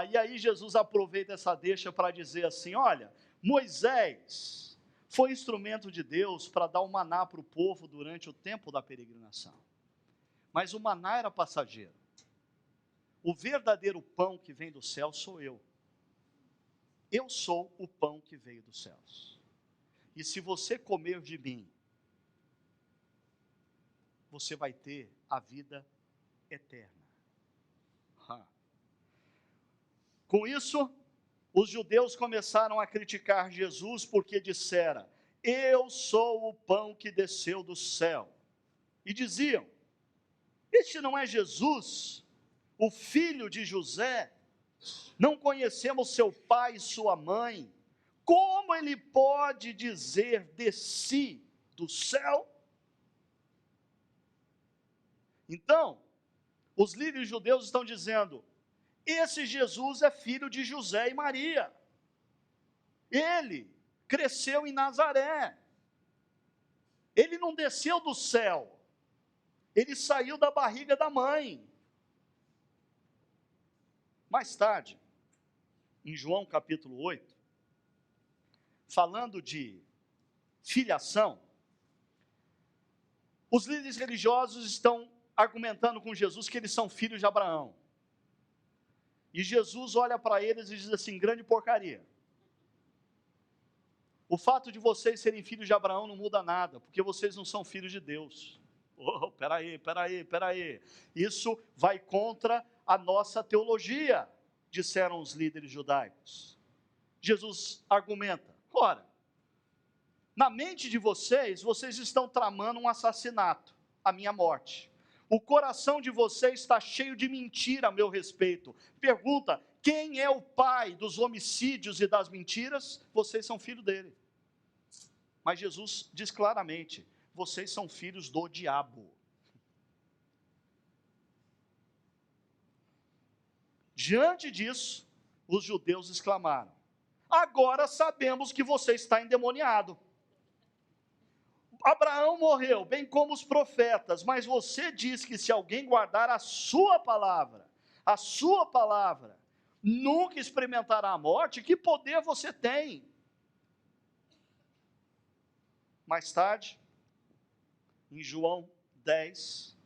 e aí Jesus aproveita essa deixa para dizer assim, olha, Moisés foi instrumento de Deus para dar o maná para o povo durante o tempo da peregrinação, mas o maná era passageiro. O verdadeiro pão que vem do céu sou eu. Eu sou o pão que veio dos céus. E se você comer de mim, você vai ter a vida eterna. Com isso, os judeus começaram a criticar Jesus porque dissera, eu sou o pão que desceu do céu. E diziam, este não é Jesus, o filho de José? Não conhecemos seu pai e sua mãe? Como ele pode dizer desci do céu? Então, os líderes judeus estão dizendo, esse Jesus é filho de José e Maria. Ele cresceu em Nazaré. Ele não desceu do céu. Ele saiu da barriga da mãe. Mais tarde, em João capítulo 8, falando de filiação, os líderes religiosos estão argumentando com Jesus que eles são filhos de Abraão. E Jesus olha para eles e diz assim: grande porcaria. O fato de vocês serem filhos de Abraão não muda nada, porque vocês não são filhos de Deus. Oh, peraí. Isso vai contra a nossa teologia, disseram os líderes judaicos. Jesus argumenta: ora, na mente de vocês, vocês estão tramando um assassinato, a minha morte. O coração de vocês está cheio de mentira a meu respeito. Pergunta: quem é o pai dos homicídios e das mentiras? Vocês são filhos dele. Mas Jesus diz claramente: vocês são filhos do diabo. Diante disso, os judeus exclamaram: agora sabemos que você está endemoniado. Abraão morreu, bem como os profetas, mas você diz que se alguém guardar a sua palavra, nunca experimentará a morte. Que poder você tem? Mais tarde, em João 10,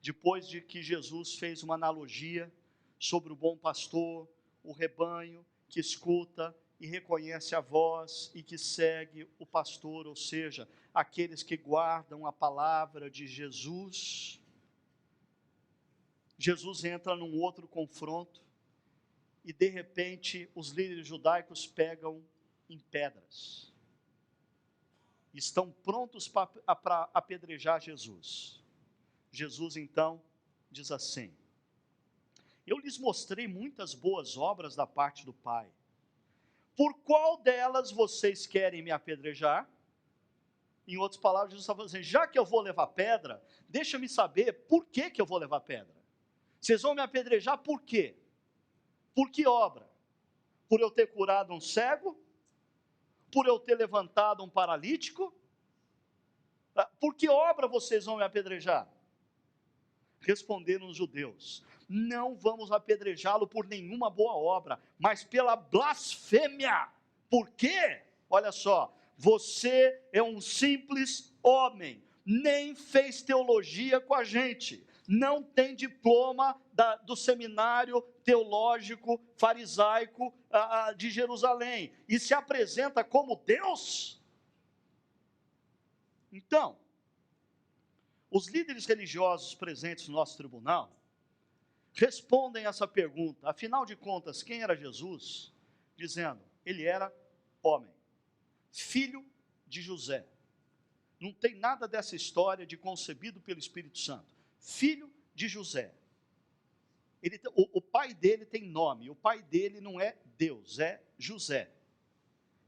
depois de que Jesus fez uma analogia sobre o bom pastor, o rebanho que escuta e reconhece a voz e que segue o pastor, ou seja, aqueles que guardam a palavra de Jesus. Jesus entra num outro confronto e de repente os líderes judaicos pegam em pedras. Estão prontos para apedrejar Jesus. Jesus então diz assim: eu lhes mostrei muitas boas obras da parte do Pai. Por qual delas vocês querem me apedrejar? Em outras palavras, Jesus está falando assim: já que eu vou levar pedra, deixa-me saber por que eu vou levar pedra. Vocês vão me apedrejar por quê? Por que obra? Por eu ter curado um cego? Por eu ter levantado um paralítico? Por que obra vocês vão me apedrejar? Responderam os judeus: não vamos apedrejá-lo por nenhuma boa obra, mas pela blasfêmia. Por quê? Olha só, você é um simples homem, nem fez teologia com a gente, não tem diploma do seminário teológico farisaico de Jerusalém, e se apresenta como Deus? Então, os líderes religiosos presentes no nosso tribunal respondem essa pergunta: afinal de contas, quem era Jesus? Dizendo: ele era homem, filho de José. Não tem nada dessa história de concebido pelo Espírito Santo. Filho de José. O pai dele tem nome, o pai dele não é Deus, é José.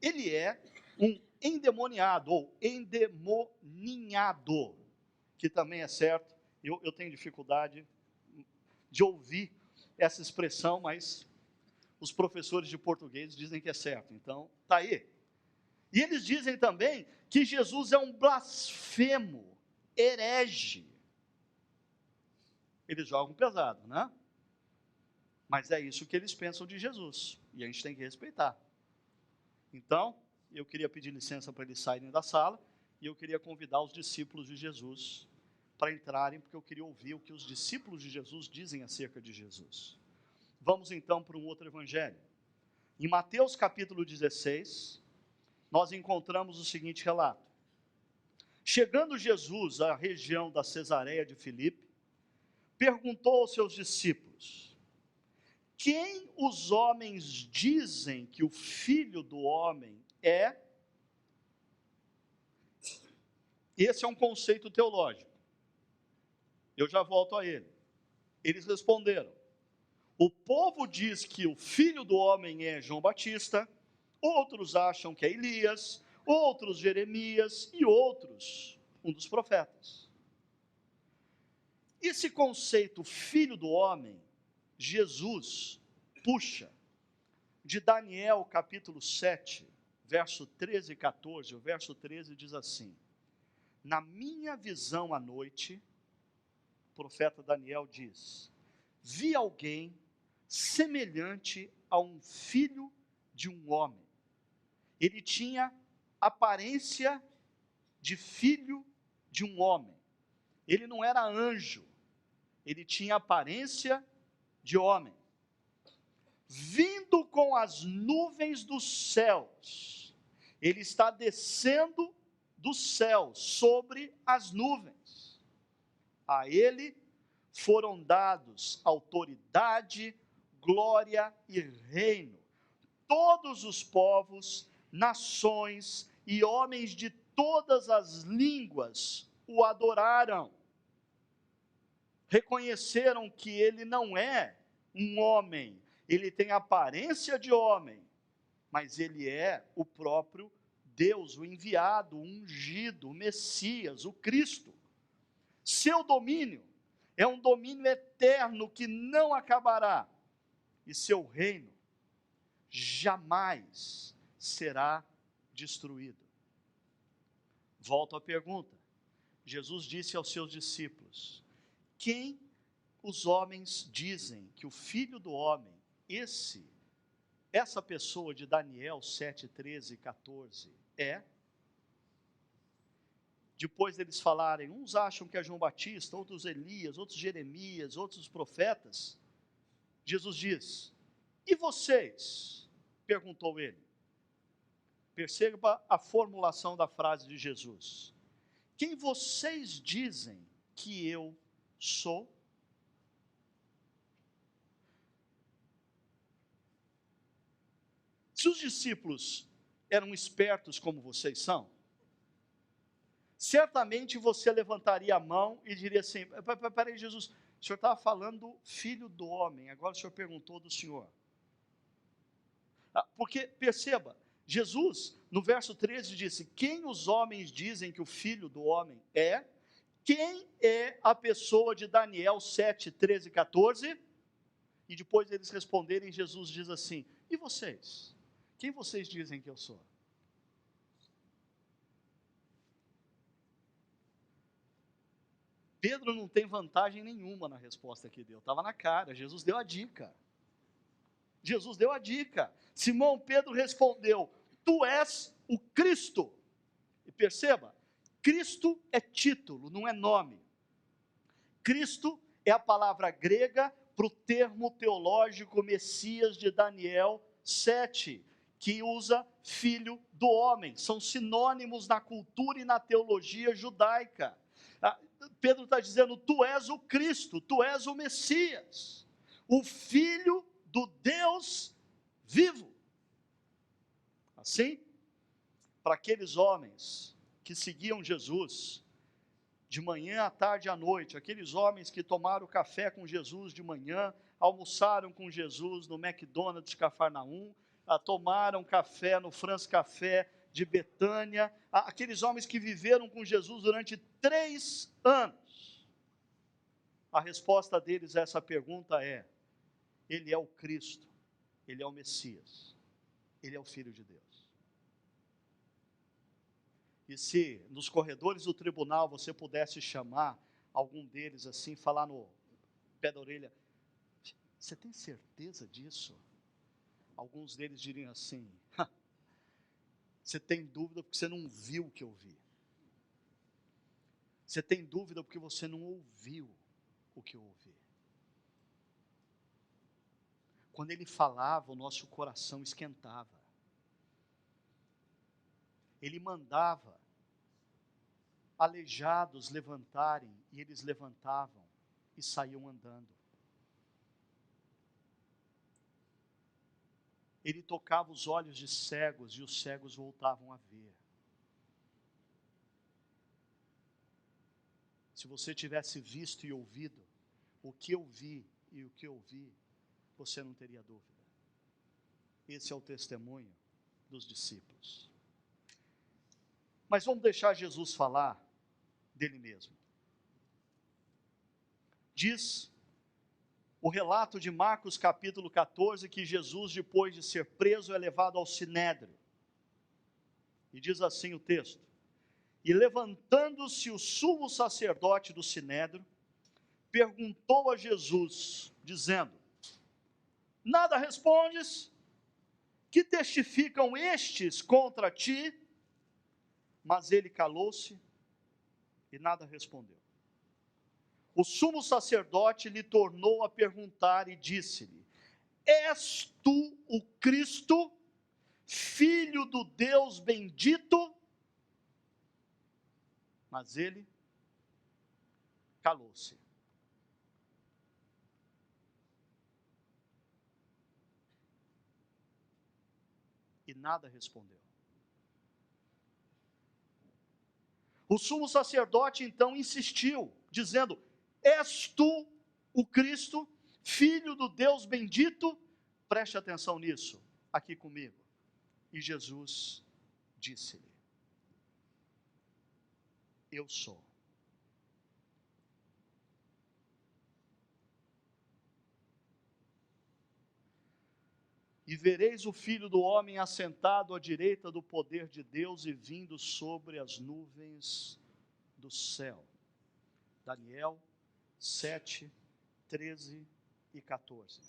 Ele é um endemoniado ou endemoninhado, que também é certo. Eu tenho dificuldade de ouvir essa expressão, mas os professores de português dizem que é certo, então está aí. E eles dizem também que Jesus é um blasfemo, herege. Eles jogam pesado, né? Mas é isso que eles pensam de Jesus, e a gente tem que respeitar. Então, eu queria pedir licença para eles saírem da sala, e eu queria convidar os discípulos de Jesus para entrarem, porque eu queria ouvir o que os discípulos de Jesus dizem acerca de Jesus. Vamos então para um outro evangelho. Em Mateus capítulo 16, nós encontramos o seguinte relato: chegando Jesus à região da Cesareia de Filipe, perguntou aos seus discípulos: quem os homens dizem que o Filho do Homem é? Esse é um conceito teológico. Eu já volto a ele. Eles responderam: o povo diz que o Filho do Homem é João Batista, outros acham que é Elias, outros Jeremias e outros um dos profetas. Esse conceito Filho do Homem, Jesus puxa de Daniel capítulo 7, verso 13 e 14. O verso 13 diz assim: na minha visão à noite, o profeta Daniel diz, vi alguém semelhante a um filho de um homem. Ele tinha aparência de filho de um homem. Ele não era anjo, ele tinha aparência de homem. Vindo com as nuvens dos céus, ele está descendo do céu sobre as nuvens. A ele foram dados autoridade, glória e reino. Todos os povos, nações e homens de todas as línguas o adoraram. Reconheceram que ele não é um homem, ele tem aparência de homem, mas ele é o próprio Deus, o enviado, o ungido, o Messias, o Cristo. Seu domínio é um domínio eterno que não acabará, e seu reino jamais será destruído. Volto à pergunta. Jesus disse aos seus discípulos: quem os homens dizem que o Filho do Homem, essa pessoa de Daniel 7, 13 e 14, é? Depois deles falarem, uns acham que é João Batista, outros Elias, outros Jeremias, outros profetas, Jesus diz: e vocês? Perguntou ele. Perceba a formulação da frase de Jesus. Quem vocês dizem que eu sou? Se os discípulos eram espertos como vocês são, certamente você levantaria a mão e diria assim: peraí, Jesus, o senhor estava falando do Filho do Homem, agora o senhor perguntou do senhor. Porque, perceba, Jesus, no verso 13, disse: quem os homens dizem que o Filho do Homem é? Quem é a pessoa de Daniel 7, 13 e 14? E depois eles responderem, Jesus diz assim: e vocês? Quem vocês dizem que eu sou? Pedro não tem vantagem nenhuma na resposta que deu, estava na cara, Jesus deu a dica. Jesus deu a dica. Simão Pedro respondeu: tu és o Cristo. E perceba, Cristo é título, não é nome. Cristo é a palavra grega para o termo teológico Messias de Daniel 7, que usa filho do homem. São sinônimos na cultura e na teologia judaica. Pedro está dizendo: tu és o Cristo, tu és o Messias, o Filho do Deus vivo. Assim, para aqueles homens que seguiam Jesus, de manhã à tarde à noite, aqueles homens que tomaram café com Jesus de manhã, almoçaram com Jesus no McDonald's de Cafarnaum, tomaram café no France Café de Betânia, aqueles homens que viveram com Jesus durante 3 anos. A resposta deles a essa pergunta é: ele é o Cristo, ele é o Messias, ele é o Filho de Deus. E se nos corredores do tribunal você pudesse chamar algum deles assim, falar no pé da orelha: você tem certeza disso? Alguns deles diriam assim: você tem dúvida porque você não viu o que eu vi. Você tem dúvida porque você não ouviu o que eu ouvi. Quando ele falava, o nosso coração esquentava. Ele mandava aleijados levantarem, e eles levantavam e saíam andando. Ele tocava os olhos de cegos e os cegos voltavam a ver. Se você tivesse visto e ouvido o que eu vi e o que eu vi, você não teria dúvida. Esse é o testemunho dos discípulos. Mas vamos deixar Jesus falar dele mesmo. Diz o relato de Marcos capítulo 14, que Jesus, depois de ser preso, é levado ao Sinédrio. E diz assim o texto: e levantando-se o sumo sacerdote do Sinédrio, perguntou a Jesus, dizendo: Nada respondes? Que testificam estes contra ti? Mas ele calou-se e nada respondeu. O sumo sacerdote lhe tornou a perguntar e disse-lhe: És tu o Cristo, filho do Deus bendito? Mas ele calou-se. E nada respondeu. O sumo sacerdote então insistiu, dizendo: És tu o Cristo, filho do Deus bendito? Preste atenção nisso, aqui comigo. E Jesus disse-lhe: Eu sou. E vereis o Filho do Homem assentado à direita do poder de Deus e vindo sobre as nuvens do céu. Daniel 7, 13 e 14.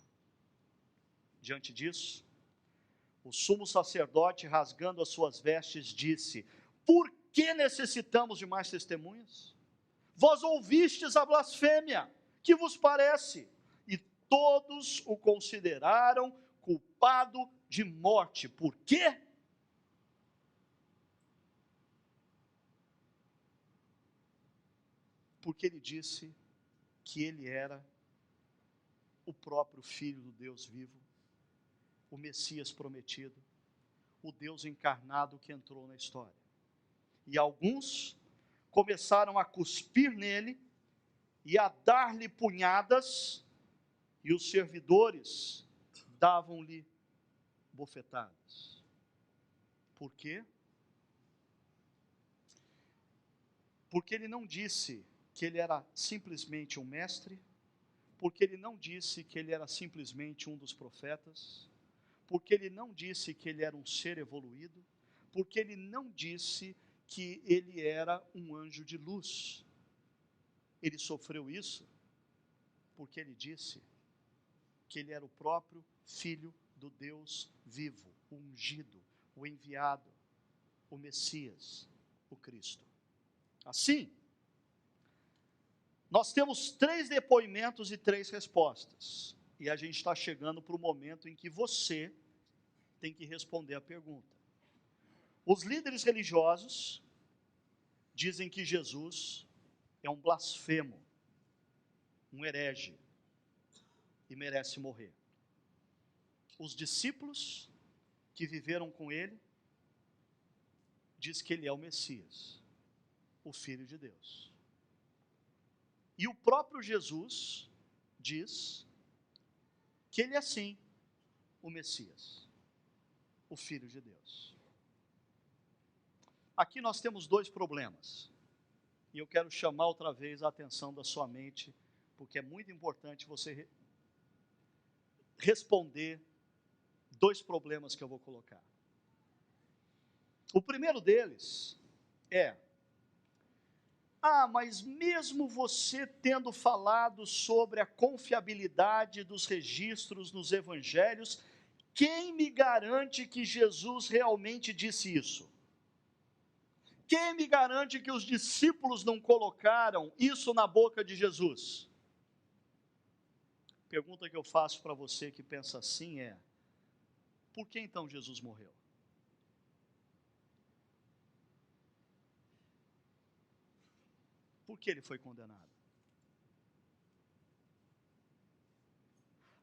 Diante disso, o sumo sacerdote, rasgando as suas vestes, disse: Por que necessitamos de mais testemunhas? Vós ouvistes a blasfêmia, que vos parece? E todos o consideraram culpado de morte. Por quê? Porque ele disse que ele era o próprio Filho do Deus vivo, o Messias prometido, o Deus encarnado que entrou na história. E alguns começaram a cuspir nele e a dar-lhe punhadas, e os servidores davam-lhe bofetadas. Por quê? Porque ele não disse que ele era simplesmente um mestre, porque ele não disse que ele era simplesmente um dos profetas, porque ele não disse que ele era um ser evoluído, porque ele não disse que ele era um anjo de luz. Ele sofreu isso porque ele disse que ele era o próprio Filho do Deus vivo, o ungido, o enviado, o Messias, o Cristo. Assim, nós temos 3 depoimentos e 3 respostas. E a gente está chegando para o momento em que você tem que responder a pergunta. Os líderes religiosos dizem que Jesus é um blasfemo, um herege, e merece morrer. Os discípulos que viveram com ele diz que ele é o Messias, o Filho de Deus. E o próprio Jesus diz que ele é sim o Messias, o Filho de Deus. Aqui nós temos 2 problemas, e eu quero chamar outra vez a atenção da sua mente, porque é muito importante você responder 2 problemas que eu vou colocar. O primeiro deles é: mas mesmo você tendo falado sobre a confiabilidade dos registros nos evangelhos, quem me garante que Jesus realmente disse isso? Quem me garante que os discípulos não colocaram isso na boca de Jesus? Pergunta que eu faço para você que pensa assim é: por que então Jesus morreu? Por que ele foi condenado?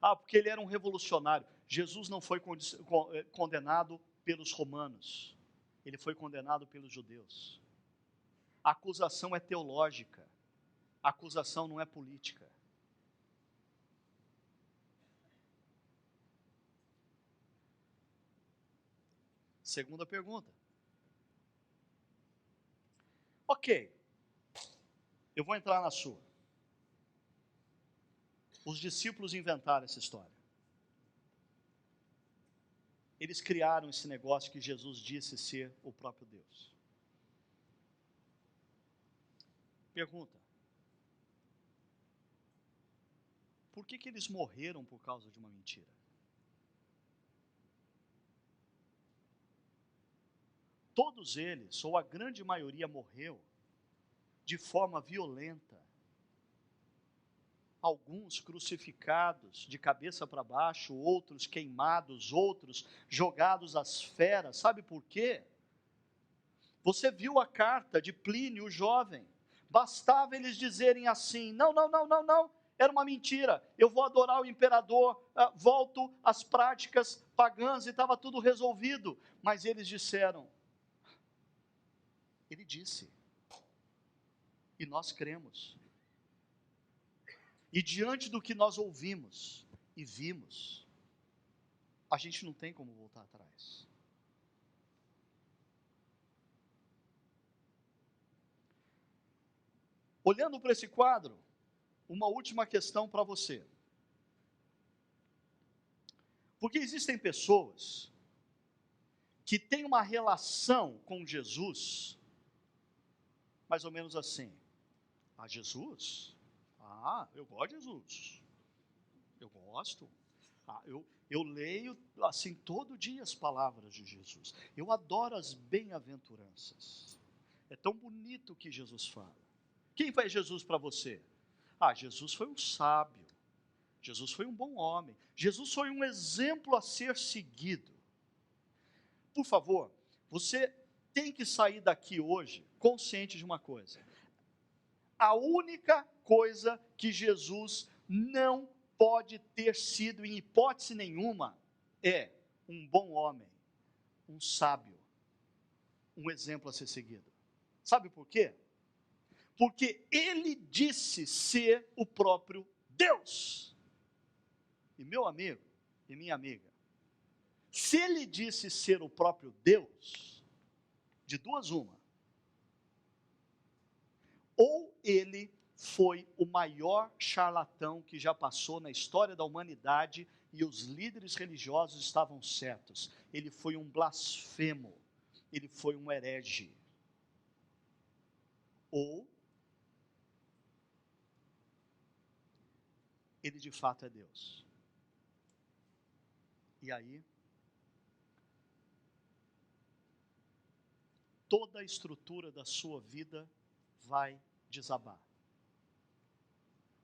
Porque ele era um revolucionário. Jesus não foi condenado pelos romanos. Ele foi condenado pelos judeus. A acusação é teológica. A acusação não é política. Segunda pergunta. Ok. Eu vou entrar na sua. Os discípulos inventaram essa história. Eles criaram esse negócio que Jesus disse ser o próprio Deus. Pergunta: por que eles morreram por causa de uma mentira? todos eles, ou a grande maioria, morreu de forma violenta. Alguns crucificados de cabeça para baixo, outros queimados, outros jogados às feras. Sabe por quê? Você viu a carta de Plínio, o jovem. Bastava eles dizerem assim: não, era uma mentira, eu vou adorar o imperador, volto às práticas pagãs, e estava tudo resolvido. Mas eles disseram, ele disse, e nós cremos. E diante do que nós ouvimos e vimos, a gente não tem como voltar atrás. Olhando para esse quadro, uma última questão para você. Porque existem pessoas que têm uma relação com Jesus, mais ou menos assim: Jesus? Eu gosto de Jesus. Eu gosto. Eu leio assim todo dia as palavras de Jesus. Eu adoro as bem-aventuranças. É tão bonito o que Jesus fala. Quem foi Jesus para você? Jesus foi um sábio. Jesus foi um bom homem. Jesus foi um exemplo a ser seguido. Por favor, você tem que sair daqui hoje consciente de uma coisa. A única coisa que Jesus não pode ter sido, em hipótese nenhuma, é um bom homem, um sábio, um exemplo a ser seguido. Sabe por quê? Porque ele disse ser o próprio Deus. E meu amigo e minha amiga, se ele disse ser o próprio Deus, de duas uma: ou ele foi o maior charlatão que já passou na história da humanidade e os líderes religiosos estavam certos. Ele foi um blasfemo, ele foi um herege. Ou ele de fato é Deus. E aí, toda a estrutura da sua vida vai desabar.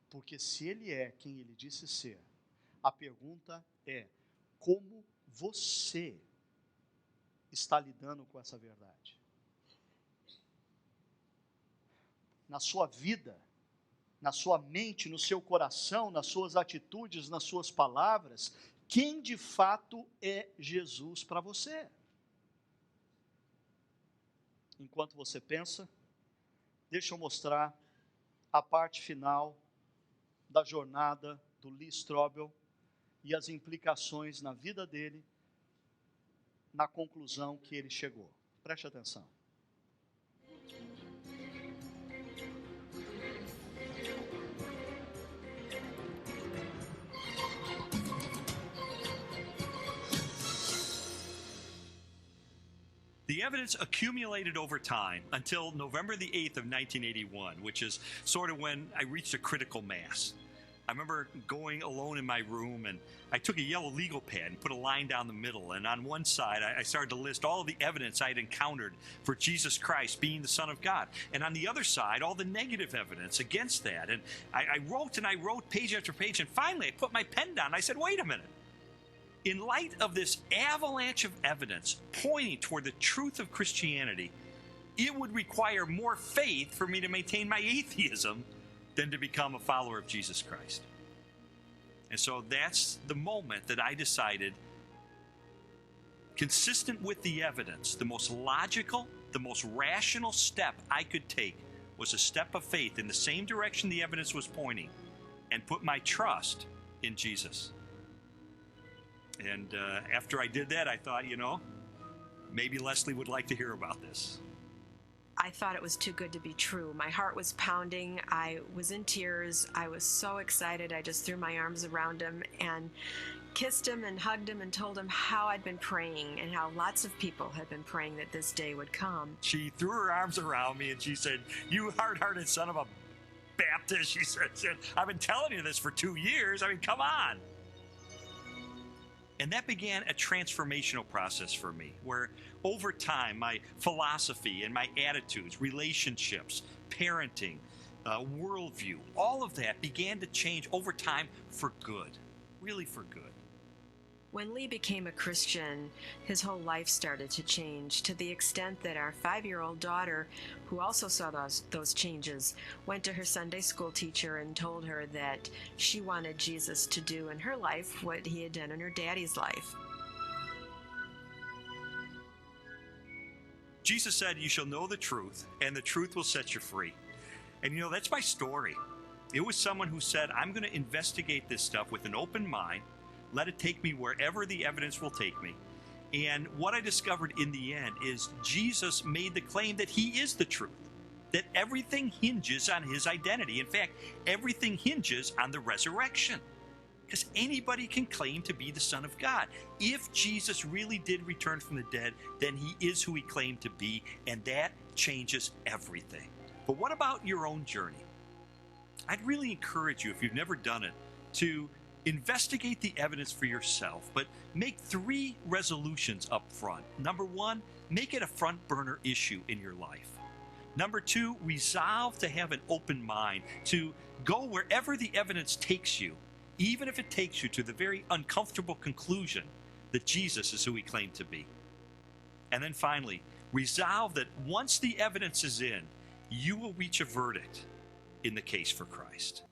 Porque se ele é quem ele disse ser, a pergunta é: como você está lidando com essa verdade? Na sua vida, na sua mente, no seu coração, nas suas atitudes, nas suas palavras, quem de fato é Jesus para você? Enquanto você pensa, deixa eu mostrar a parte final da jornada do Lee Strobel e as implicações na vida dele, na conclusão que ele chegou. Preste atenção. The evidence accumulated over time until November the 8th of 1981, which is sort of when I reached a critical mass. I remember going alone in my room, and I took a yellow legal pad and put a line down the middle, and on one side I started to list all of the evidence I had encountered for Jesus Christ being the Son of God, and on the other side all the negative evidence against that. And I wrote page after page, and finally I put my pen down. I said, wait a minute. In light of this avalanche of evidence pointing toward the truth of Christianity, it would require more faith for me to maintain my atheism than to become a follower of Jesus Christ. And so that's the moment that I decided, consistent with the evidence, the most logical, the most rational step I could take was a step of faith in the same direction the evidence was pointing, and put my trust in Jesus. And after I did that, I thought, maybe Leslie would like to hear about this. I thought it was too good to be true. My heart was pounding. I was in tears. I was so excited. I just threw my arms around him and kissed him and hugged him and told him how I'd been praying and how lots of people had been praying that this day would come. She threw her arms around me and she said, "You hard-hearted son of a Baptist," she said, "I've been telling you this for 2 years. I mean, come on." And that began a transformational process for me, where over time, my philosophy and my attitudes, relationships, parenting, worldview, all of that began to change over time for good, really for good. When Lee became a Christian, his whole life started to change to the extent that our 5-year-old daughter, who also saw those changes, went to her Sunday school teacher and told her that she wanted Jesus to do in her life what he had done in her daddy's life. Jesus said, "You shall know the truth, and the truth will set you free." And you know, that's my story. It was someone who said, I'm going to investigate this stuff with an open mind, let it take me wherever the evidence will take me. And what I discovered in the end is Jesus made the claim that he is the truth, that everything hinges on his identity. In fact, everything hinges on the resurrection, because anybody can claim to be the Son of God. If Jesus really did return from the dead, then he is who he claimed to be, and that changes everything. But what about your own journey? I'd really encourage you, if you've never done it, to investigate the evidence for yourself, but make 3 resolutions up front. Number 1, make it a front burner issue in your life. Number 2, resolve to have an open mind, to go wherever the evidence takes you, even if it takes you to the very uncomfortable conclusion that Jesus is who he claimed to be. And then finally, resolve that once the evidence is in, you will reach a verdict in the case for Christ.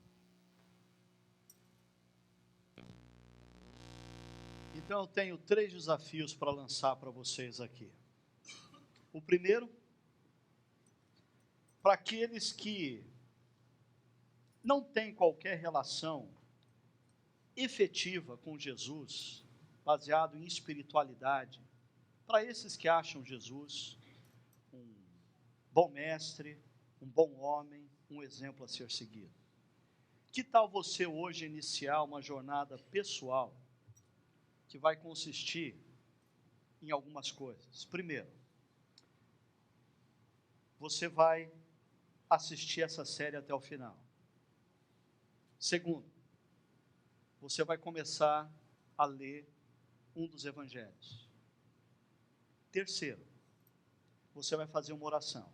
Então eu tenho 3 desafios para lançar para vocês aqui. O primeiro, para aqueles que não têm qualquer relação efetiva com Jesus, baseado em espiritualidade, para esses que acham Jesus um bom mestre, um bom homem, um exemplo a ser seguido. Que tal você hoje iniciar uma jornada pessoal que vai consistir em algumas coisas? Primeiro, você vai assistir essa série até o final. Segundo, você vai começar a ler um dos evangelhos. Terceiro, você vai fazer uma oração.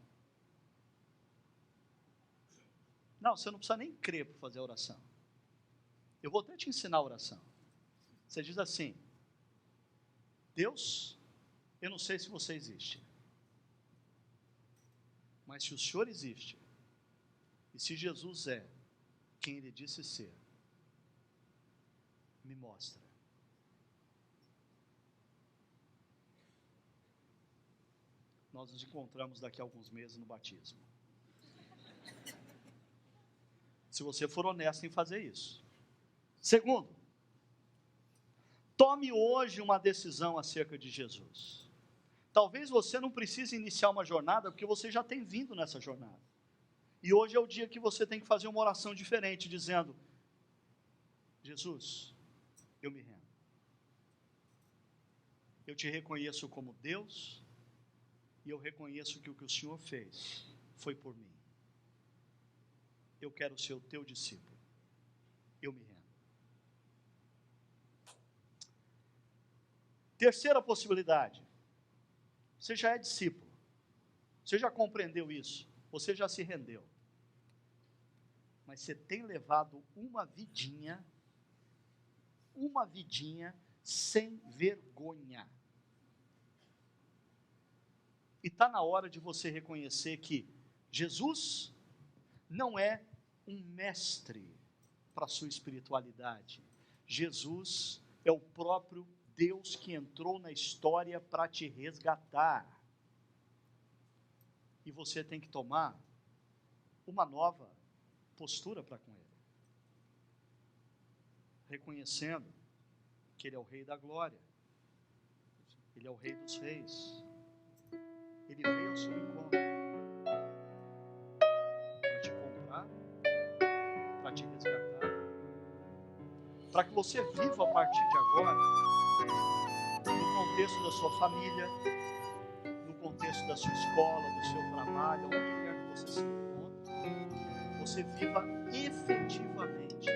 Não, você não precisa nem crer para fazer a oração. Eu vou até te ensinar a oração. Você diz assim: Deus, eu não sei se você existe, mas se o Senhor existe, e se Jesus é quem ele disse ser, me mostra. Nós nos encontramos daqui a alguns meses no batismo. Se você for honesto em fazer isso. Segundo, tome hoje uma decisão acerca de Jesus. Talvez você não precise iniciar uma jornada, porque você já tem vindo nessa jornada. E hoje é o dia que você tem que fazer uma oração diferente, dizendo: Jesus, eu me rendo. Eu te reconheço como Deus, e eu reconheço que o que o Senhor fez foi por mim. Eu quero ser o teu discípulo. Eu me rendo. Terceira possibilidade: você já é discípulo, você já compreendeu isso, você já se rendeu, mas você tem levado uma vidinha sem vergonha. E está na hora de você reconhecer que Jesus não é um mestre para a sua espiritualidade. Jesus é o próprio Deus que entrou na história para te resgatar. E você tem que tomar uma nova postura para com Ele, reconhecendo que Ele é o Rei da Glória, Ele é o Rei dos Reis. Ele veio ao seu encontro para te comprar, para te resgatar, para que você viva a partir de agora no contexto da sua família, no contexto da sua escola, do seu trabalho, onde quer que você se encontre, você viva efetivamente